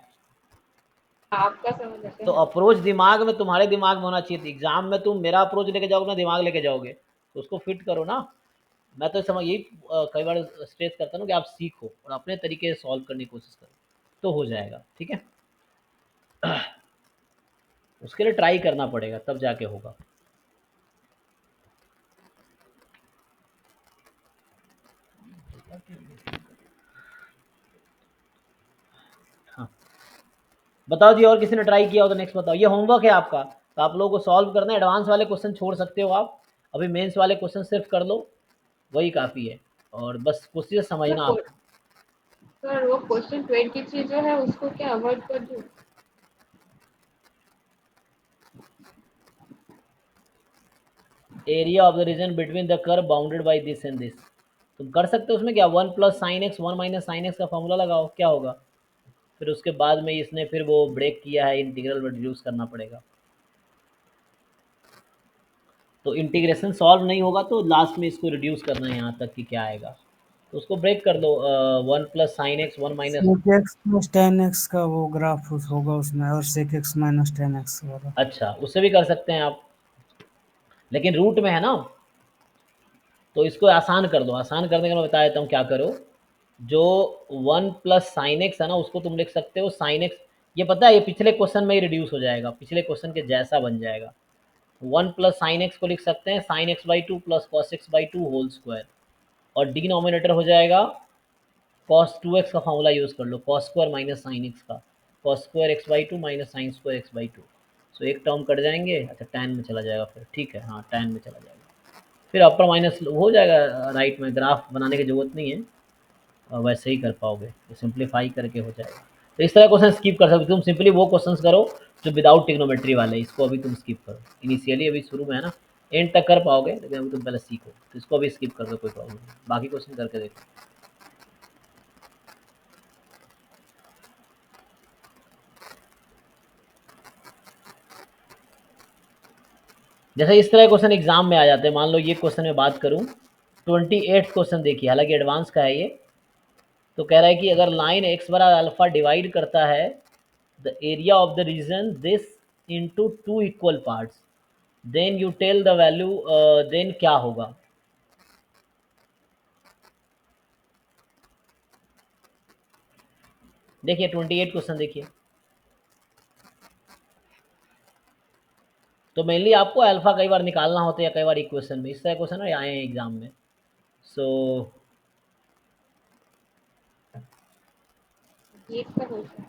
आपका समझ आता तो है। अप्रोच दिमाग में, तुम्हारे दिमाग में होना चाहिए। एग्जाम में तुम मेरा अप्रोच लेके जाओगे ना, दिमाग लेके जाओगे, तो उसको फिट करो ना। मैं तो समझ यही कई बार स्ट्रेस करता हूँ कि आप सीखो और अपने तरीके से सॉल्व करने की कोशिश करो, तो हो जाएगा, ठीक है। उसके लिए ट्राई करना पड़ेगा, तब जाके होगा। हाँ बताओ जी, और किसी ने ट्राई किया हो तो नेक्स्ट बताओ। ये होमवर्क है आपका, तो आप लोगों को सॉल्व करना है। एडवांस वाले क्वेश्चन छोड़ सकते हो आप, अभी मेंस वाले क्वेश्चन सिर्फ कर लो, वही काफ़ी है। और बस कोशिश समझना आप। सर वो क्वेश्चन 23 जो है उसको क्या अवॉइड कर दूं। Area of the region between the curve bounded by this and this, तुम कर सकते हो उसमें क्या, 1 plus sine x 1 minus sine x का फॉर्मूला लगाओ, क्या होगा। फिर उसके बाद में इसने फिर वो ब्रेक किया है, इंटीग्रल में रिड्यूस करना पड़ेगा। तो इंटीग्रेशन सॉल्व नहीं होगा तो लास्ट में इसको रिड्यूस करना है यहाँ तक कि क्या आएगा, तो उसको ब्रेक कर दो। 1 plus sine x 1 minus, sec x plus tan x का वो ग्राफ होगा उसमें, और sec x minus tan x वाला। अच्छा उससे भी कर सकते हैं आप, लेकिन रूट में है ना, तो इसको आसान कर दो। आसान करने का मैं बता देता हूँ क्या करो। जो 1 प्लस साइन एक्स है ना, उसको तुम लिख सकते हो साइन एक्स, ये पता है ये पिछले क्वेश्चन में ही रिड्यूस हो जाएगा, पिछले क्वेश्चन के जैसा बन जाएगा। 1 प्लस साइन एक्स को लिख सकते हैं sine x by two plus cos x by two whole square, और डिनोमिनेटर हो जाएगा कॉस 2x का फॉर्मूला यूज़ कर लो, cos square minus sine x का, cos square x by two minus sine square x by two. So एक टर्म कट जाएंगे, अच्छा tan में चला जाएगा फिर, ठीक है, हाँ tan में चला जाएगा। फिर अपर माइनस हो जाएगा राइट में, ग्राफ बनाने की ज़रूरत नहीं है, और वैसे ही कर पाओगे, तो सिंप्लीफाई करके हो जाएगा। तो इस तरह क्वेश्चन स्किप कर सकते हो तुम, सिंपली वो क्वेश्चंस करो जो विदाउट ट्रिग्नोमेट्री वाले, इसको अभी तुम स्किप करो। इनिशियली अभी शुरू में है ना, एंड तक कर पाओगे, लेकिन अभी तुम पहले सीखो, तो इसको अभी स्किप कर दो, कोई प्रॉब्लम नहीं, बाकी क्वेश्चन करके देखो। जैसे इस तरह क्वेश्चन एग्जाम में आ जाते हैं, मान लो ये क्वेश्चन में बात करूं, 28 क्वेश्चन देखिए, हालांकि एडवांस का है ये, तो कह रहा है कि अगर लाइन एक्स बराबर अल्फा डिवाइड करता है the area of the region this into two equal parts, then you tell the value, then क्या होगा। देखिए 28 क्वेश्चन देखिए, तो मेनली आपको अल्फा कई बार निकालना होता है या कई बार इक्वेशन में, इस तरह क्वेश्चन आए हैं एग्जाम में। सो गेट का क्वेश्चन।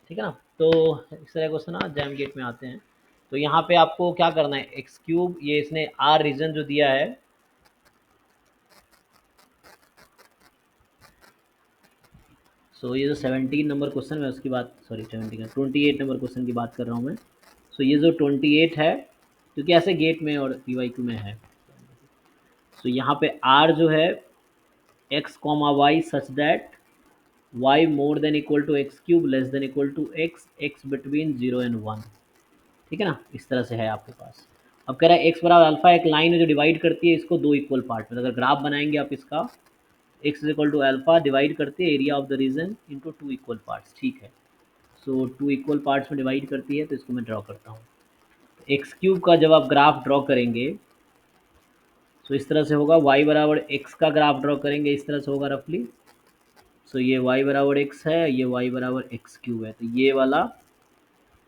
ठीक है ना, तो इस तरह क्वेश्चन ना जैम गेट में आते हैं। तो यहाँ पे आपको क्या करना है, एक्स क्यूब, ये इसने आर रीजन जो दिया है, सो ये जो 17 नंबर क्वेश्चन है उसकी बात, सॉरी 17 28 नंबर क्वेश्चन की बात कर रहा हूँ मैं। सो ये जो 28 है, क्योंकि ऐसे गेट में और पीवाईक्यू में है, सो यहाँ पे आर जो है x comma y such that y more than equal to x cube less than equal to x, x between 0 and 1। ठीक है ना, इस तरह से है आपके पास। अब कह रहा है एक्स बराबर अल्फा एक लाइन है जो डिवाइड करती है इसको दो इक्वल पार्ट में, अगर ग्राफ बनाएंगे आप इसका, x is equal to alpha divide करती है area of the region into two equal parts. ठीक है, सो टू इक्वल पार्ट्स में डिवाइड करती है, तो इसको मैं ड्रॉ करता हूँ। एक्स क्यूब का जब आप ग्राफ ड्रॉ करेंगे तो इस तरह से होगा, वाई बराबर एक्स का ग्राफ ड्रॉ करेंगे इस तरह से होगा रफली। सो ये वाई बराबर एक्स है, ये वाई बराबर एक्स क्यूब है, तो ये वाला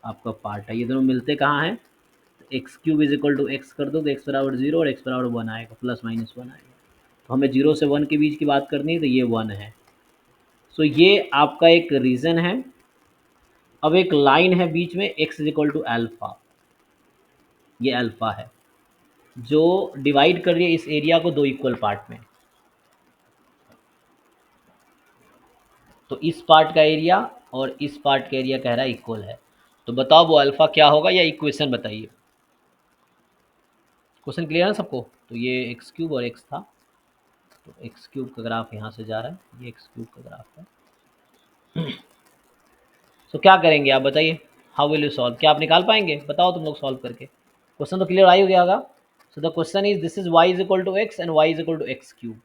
आपका पार्ट है, ये दोनों मिलते कहाँ हैं, x cube is equal to x कर दो तो एक्स बराबर 0 और एक्स बराबर 1 आएगा, प्लस माइनस 1 आएगा। तो हमें 0 से 1 के बीच की बात करनी है, तो ये 1 है। सो ये आपका एक रीजन है। अब एक लाइन है बीच में x is equal to alpha, ये अल्फा है जो डिवाइड कर रही है इस एरिया को दो इक्वल पार्ट में। तो इस पार्ट का एरिया और इस पार्ट का एरिया कह रहा है इक्वल है, तो बताओ वो अल्फा क्या होगा, या इक्वेशन बताइए। क्वेश्चन क्लियर है सबको। तो ये एक्स क्यूब और एक्स था, तो एक्स क्यूब का ग्राफ यहाँ से जा रहा है, ये एक्स क्यूब का ग्राफ है। तो क्या करेंगे आप बताइए, हाउ विल यू सॉल्व, क्या आप निकाल पाएंगे, बताओ तुम लोग सॉल्व करके। क्वेश्चन तो क्लियर आई हो गया होगा। So the question is this is Y is equal to x and y is equal to x cube,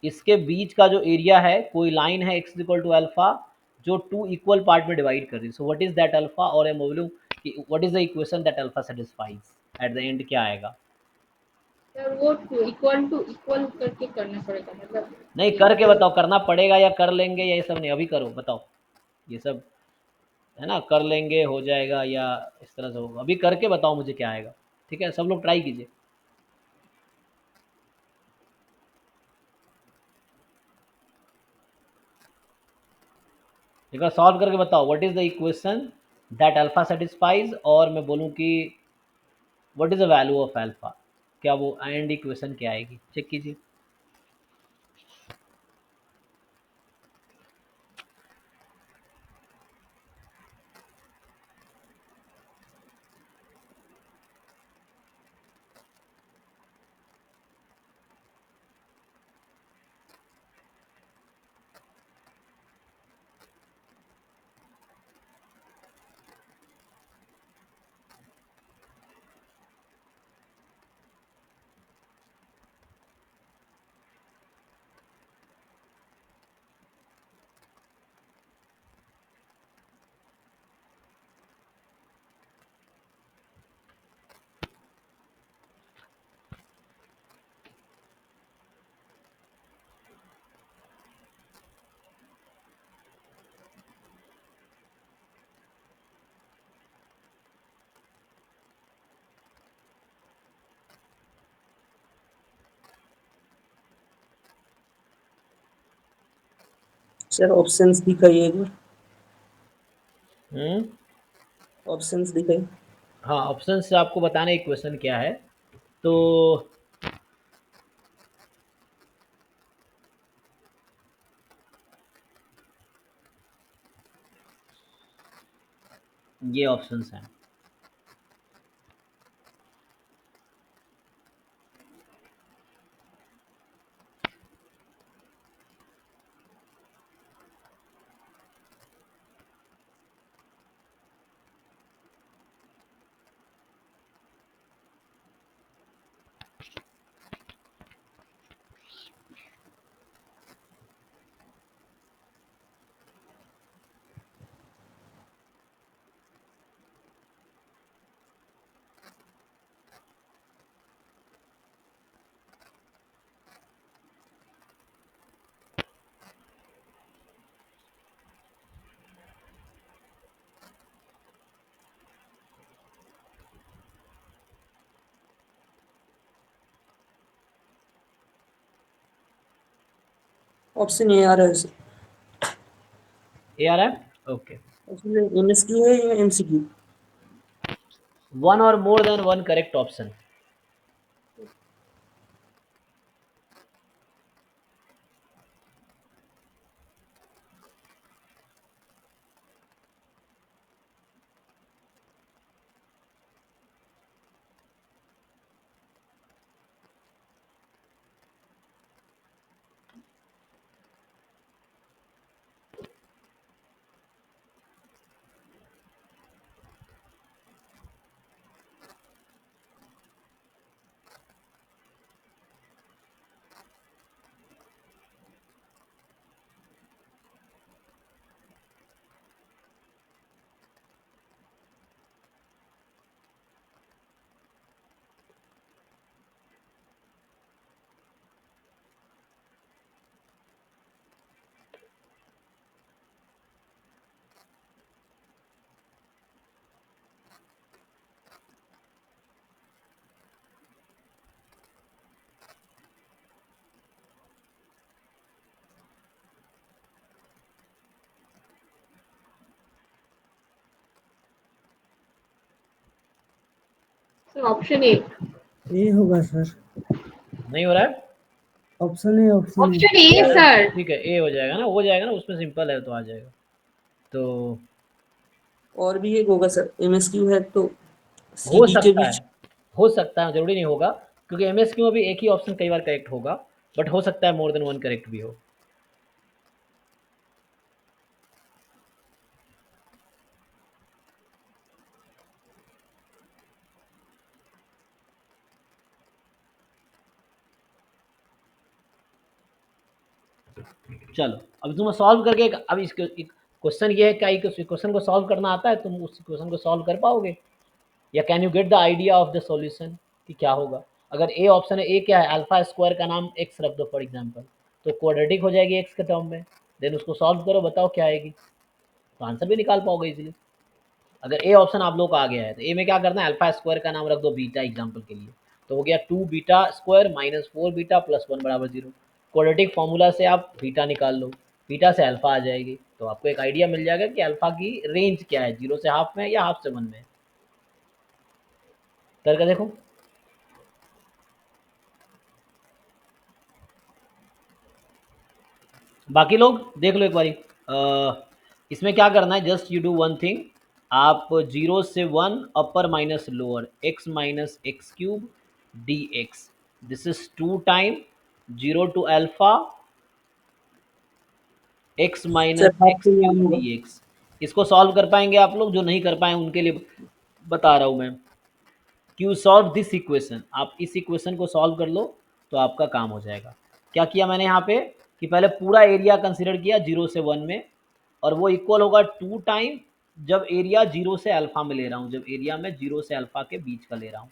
इसके बीच का जो एरिया है, कोई लाइन है एक्स इक्वल टू अल्फा जो टू इक्वल पार्ट में डिवाइड कर रही है। So what is that alpha, और मैं बोलूँ कि what is the equation that alpha satisfies, at the end क्या आएगा। सर वो टू इक्वल करके करना पड़ेगा, मतलब नहीं करके बताओ, करना पड़ेगा या कर लेंगे, या ये सब नहीं, अभी करो बताओ, ये सब है ना, कर लेंगे हो जाएगा या इस तरह से होगा, अभी करके बताओ मुझे क्या आएगा। ठीक है, सब लोग ट्राई कीजिए। एक बार सॉल्व करके बताओ, what is the equation that alpha satisfies, और मैं बोलूँ कि what is the value of alpha, क्या वो एंड इक्वेशन क्या आएगी, चेक कीजिए। सर ऑप्शंस दिखाइए एक बार, हम्म, ऑप्शंस दिखाइए। हाँ, ऑप्शन से आपको बताना है क्वेश्चन क्या है। तो ये ऑप्शंस हैं। ऑप्शन ए आ रहा है सर। ए आ रहा है? ओके। ऑप्शन एमएसक्यू है या एमसीक्यू? वन और more than one correct option. Sir option A. A होगा सर। नहीं हो रहा है? Option A, option A. Option A sir. ठीक है, ए हो जाएगा ना, हो जाएगा ना, उसमें सिंपल है तो आ जाएगा। तो और भी एक होगा सर, एमएसक्यू है तो सी हो डी के सकता है, बीच। हो सकता है, ज़रूरी नहीं होगा, क्योंकि एमएसक्यू में भी एक ही ऑप्शन कई बार करेक्ट होगा, बट हो सकता है मोर देन वन करेक्ट भी हो। चलो, अब तुम्हें सॉल्व करके अब इस क्वेश्चन ये है, क्या इस क्वेश्चन को सॉल्व करना आता है? तुम उस क्वेश्चन को सॉल्व कर पाओगे, या can you get the idea of the solution कि क्या होगा? अगर ए ऑप्शन है, ए क्या है? अल्फा स्क्वायर का नाम एक्स रख दो फॉर एग्जांपल, तो क्वाड्रेटिक हो जाएगी एक्स के टर्म में, देन उसको सॉल्व करो, बताओ क्या आएगी, तो आंसर भी निकाल पाओगे इजीली। अगर ए ऑप्शन आप लोग को आ गया है, तो ए में क्या करना है? अल्फा स्क्वायर का नाम रख दो बीटा एग्जाम्पल के लिए, तो हो गया 2 beta square minus 4 beta plus 1 बराबर 0। क्वाड्रेटिक फॉर्मूला से आप बीटा निकाल लो, बीटा से अल्फा आ जाएगी, तो आपको एक आइडिया मिल जाएगा कि अल्फा की रेंज क्या है, 0 से हाफ में या हाफ से 1 में। करके देखो। बाकी लोग देख लो एक बारी। इसमें क्या करना है, just you do one thing, आप 0 से 1 upper minus lower x minus x cube d x, this is 2 time 0 to alpha x sir minus half x से वन क्यूब होगा। D x. इसको सॉल्व कर पाएंगे आप लोग? जो नहीं कर पाए उनके लिए बता रहा हूँ मैं कि यू सॉल्व दिस इक्वेशन, आप इस इक्वेशन को सॉल्व कर लो तो आपका काम हो जाएगा। क्या किया मैंने यहाँ पे कि पहले पूरा एरिया कंसिडर किया 0 से 1 में, और वो इक्वल होगा 2 टाइम जब एरिया 0 से अल्फा में ले रहा हूँ, जब एरिया में 0 से अल्फा के बीच का ले रहा हूँ,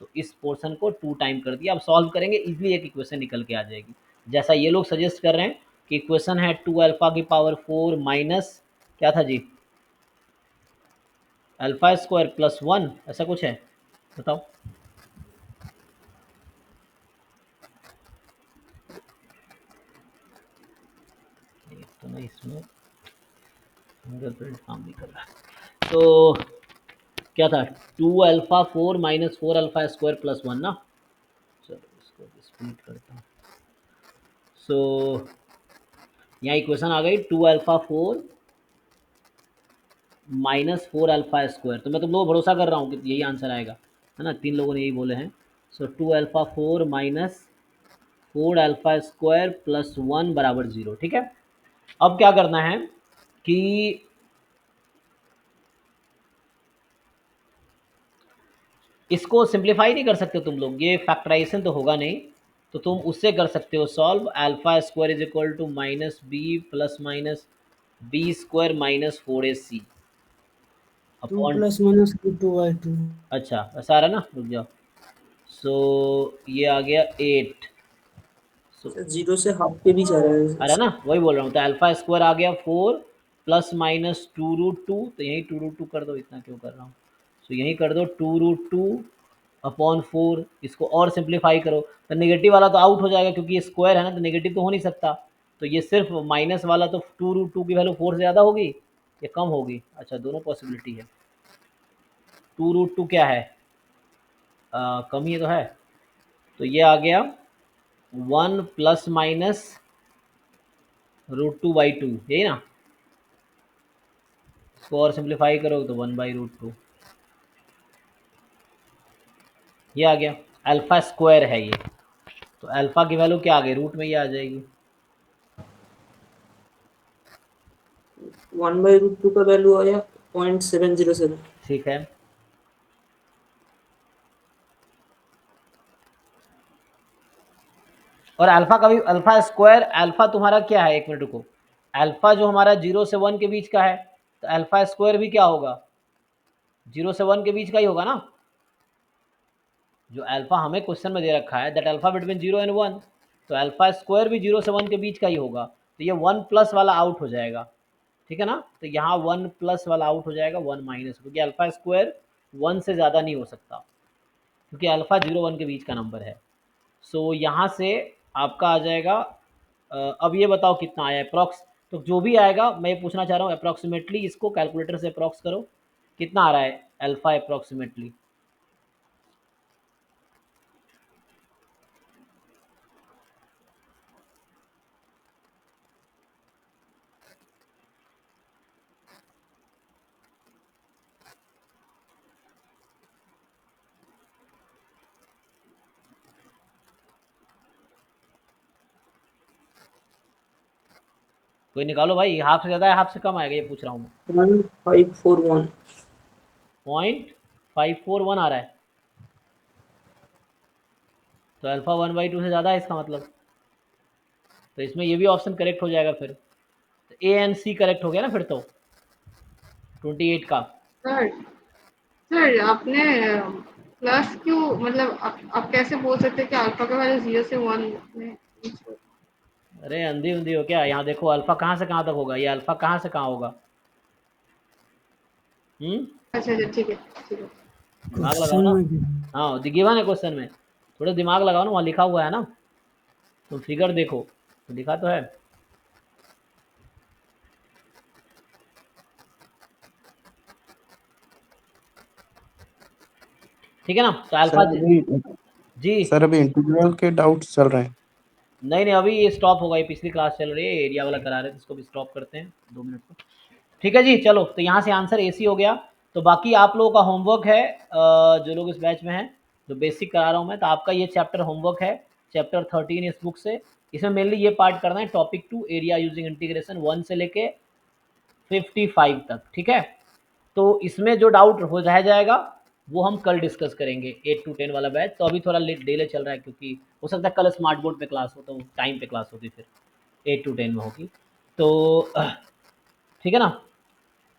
तो इस पोर्शन को 2 टाइम कर दिया। अब सॉल्व करेंगे, इजीली एक इक्वेशन निकल के आ जाएगी। जैसा ये लोग सजेस्ट कर रहे हैं कि इक्वेशन है 2 अल्फा की पावर 4 माइनस क्या था जी, अल्फा स्क्वायर प्लस 1, ऐसा कुछ है, बताओ। तो नहीं, इसमें फिंगरप्रिंट काम नहीं कर रहा है, तो क्या था 2 alpha 4 minus 4 alpha square plus 1 ना। चलो इसको स्प्लिट करता हूँ। सो यहाँ इक्वेशन आ गई 2 अल्फा 4 माइनस 4 अल्फा स्क्वायर। तो मैं तुम लोगों को भरोसा कर रहा हूँ कि यही आंसर आएगा, है ना, 3 लोगों ने यही बोले हैं। सो 2 alpha 4 minus 4 alpha square plus 1 बराबर 0। ठीक है, अब क्या करना है कि इसको सिंप्लीफाई नहीं कर सकते तुम लोग, ये फैक्टराइजेशन तो होगा नहीं, तो तुम उससे कर सकते हो solve. Alpha square is equal to minus b plus minus b square minus 4ac 2 upon. Plus minus 2/2। अच्छा ऐसा आ रहा है ना, रुक जाओ। सो ये आ गया 8। सो सर 0 से हाफ के बीच आ रहा आ रहा है है। ना, वही बोल रहा हूँ। तो अल्फा स्क्वायर आ गया 4 प्लस माइनस 2√2, तो यही 2√2 कर दो, इतना क्यों कर रहा हूँ। सो यही कर दो 2√2 अपॉन 4। इसको और सिंप्लीफाई करो तो नेगेटिव वाला तो आउट हो जाएगा, क्योंकि ये स्क्वायर है ना, तो नेगेटिव तो हो नहीं सकता। तो ये सिर्फ माइनस वाला, तो 2√2 की वैल्यू 4 से ज़्यादा होगी या कम होगी। अच्छा दोनों पॉसिबिलिटी है। 2√2 क्या है, कम ही तो है। तो ये आ गया 1 प्लस माइनस √2/2, यही ना। इसको और सिंप्लीफाई करो तो 1/√2 ये आ गया। अल्फा स्क्वायर है ये, तो अल्फा की वैल्यू क्या आ गई, रूट में ये आ जाएगी। 1/√2 का वैल्यू आया 0.707। ठीक है, और अल्फा का भी, अल्फा स्क्वायर, अल्फा तुम्हारा क्या है, एक मिनट रुको। अल्फा जो हमारा 0 से 1 के बीच का है, तो अल्फा स्क्वायर भी क्या होगा, 0 से 1 के बीच का ही होगा ना। जो अल्फा हमें क्वेश्चन में दे रखा है दैट अल्फा बिटवीन 0 एंड 1, तो अल्फा स्क्वायर भी 0 से 1 के बीच का ही होगा। तो ये 1 प्लस वाला आउट हो जाएगा, ठीक है ना। तो यहाँ 1 प्लस वाला आउट हो जाएगा, 1 माइनस, क्योंकि अल्फा स्क्वायर 1 से ज़्यादा नहीं हो सकता, क्योंकि अल्फा 0-1 के बीच का नंबर है। सो यहाँ से आपका आ जाएगा। अब ये बताओ कितना आया अप्रॉक्स। तो जो भी आएगा मैं ये पूछना चाह रहा हूँ अप्रॉक्सीमेटली, इसको कैलकुलेटर से अप्रॉक्स करो कितना आ रहा है अल्फा अप्रॉक्सीमेटली। कोई निकालो भाई, हाफ से ज़्यादा है हाफ से कम आएगा, ये पूछ रहा हूँ मैं। 1541। 0.541 आ रहा है, तो अल्फा 1/2 से ज़्यादा है इसका मतलब। तो इसमें ये भी ऑप्शन करेक्ट हो जाएगा फिर, तो ए एंड सी करेक्ट हो गया ना फिर तो 28 का। सर सर आपने प्लस क्यों, मतलब आप कैसे बोल सकते हैं कि अल्फा का वैल्यू 0 से 1 में reach होगा? अरे अंधी उंधी हो क्या, यहाँ देखो अल्फा कहाँ से कहाँ तक होगा, ये अल्फा कहाँ से कहाँ होगा। अच्छा अच्छा, ठीक है ठीक है। दिमाग लगाओ क्वेश्चन ना। में गिवन। हाँ गिवन है क्वेश्चन में, थोड़ा दिमाग लगाओ ना, वहाँ लिखा हुआ है ना, तुम फिगर देखो तो लिखा तो है। ठीक है ना, तो अल्फा जी। सर अभी इंटीग्रल के डाउट्स चल रहे हैं। नहीं नहीं अभी ये स्टॉप होगा, ये पिछली क्लास चल रही है, एरिया वाला करा रहे थे, इसको भी स्टॉप करते हैं 2 मिनट को। ठीक है जी, चलो तो यहाँ से आंसर एसी हो गया। तो बाकी आप लोगों का होमवर्क है, जो लोग इस बैच में हैं, जो बेसिक करा रहा हूँ मैं, तो आपका ये चैप्टर होमवर्क है, चैप्टर 13 इस बुक से। इसमें मेनली ये पार्ट करना है, टॉपिक 2 एरिया यूजिंग इंटीग्रेशन 1 से लेके 55 तक। ठीक है, तो इसमें जो डाउट हो रह जाएगा वो हम कल डिस्कस करेंगे 8 to 10 वाला बैच। तो अभी थोड़ा डिले चल रहा है, क्योंकि हो सकता है कल स्मार्ट बोर्ड पे क्लास हो, तो टाइम पे क्लास होगी, फिर 8 to 10 में होगी। तो ठीक है ना,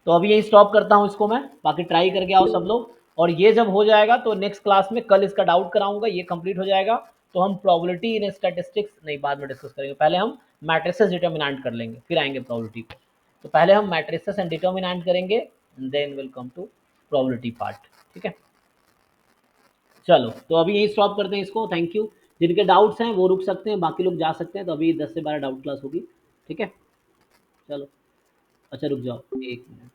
तो अभी यही स्टॉप करता हूँ इसको मैं, बाकी ट्राई करके आओ सब लोग। और ये जब हो जाएगा तो नेक्स्ट क्लास में कल इसका डाउट कराऊंगा, ये कंप्लीट हो जाएगा तो हम प्रोबेबिलिटी इन स्टैटिस्टिक्स नहीं बाद में डिस्कस करेंगे, पहले हम मैट्रिसेस डिटर्मिनेंट कर लेंगे फिर आएंगे प्रोबेबिलिटी को। तो पहले हम मैट्रिसेस एंड डिटर्मिनेंट करेंगे, then will come to probability part. ठीक है, चलो तो अभी यही स्टॉप करते हैं इसको। थैंक यू, जिनके डाउट्स हैं वो रुक सकते हैं, बाकी लोग जा सकते हैं। तो अभी 10 से 12 डाउट क्लास होगी। ठीक है, चलो अच्छा रुक जाओ 1 मिनट।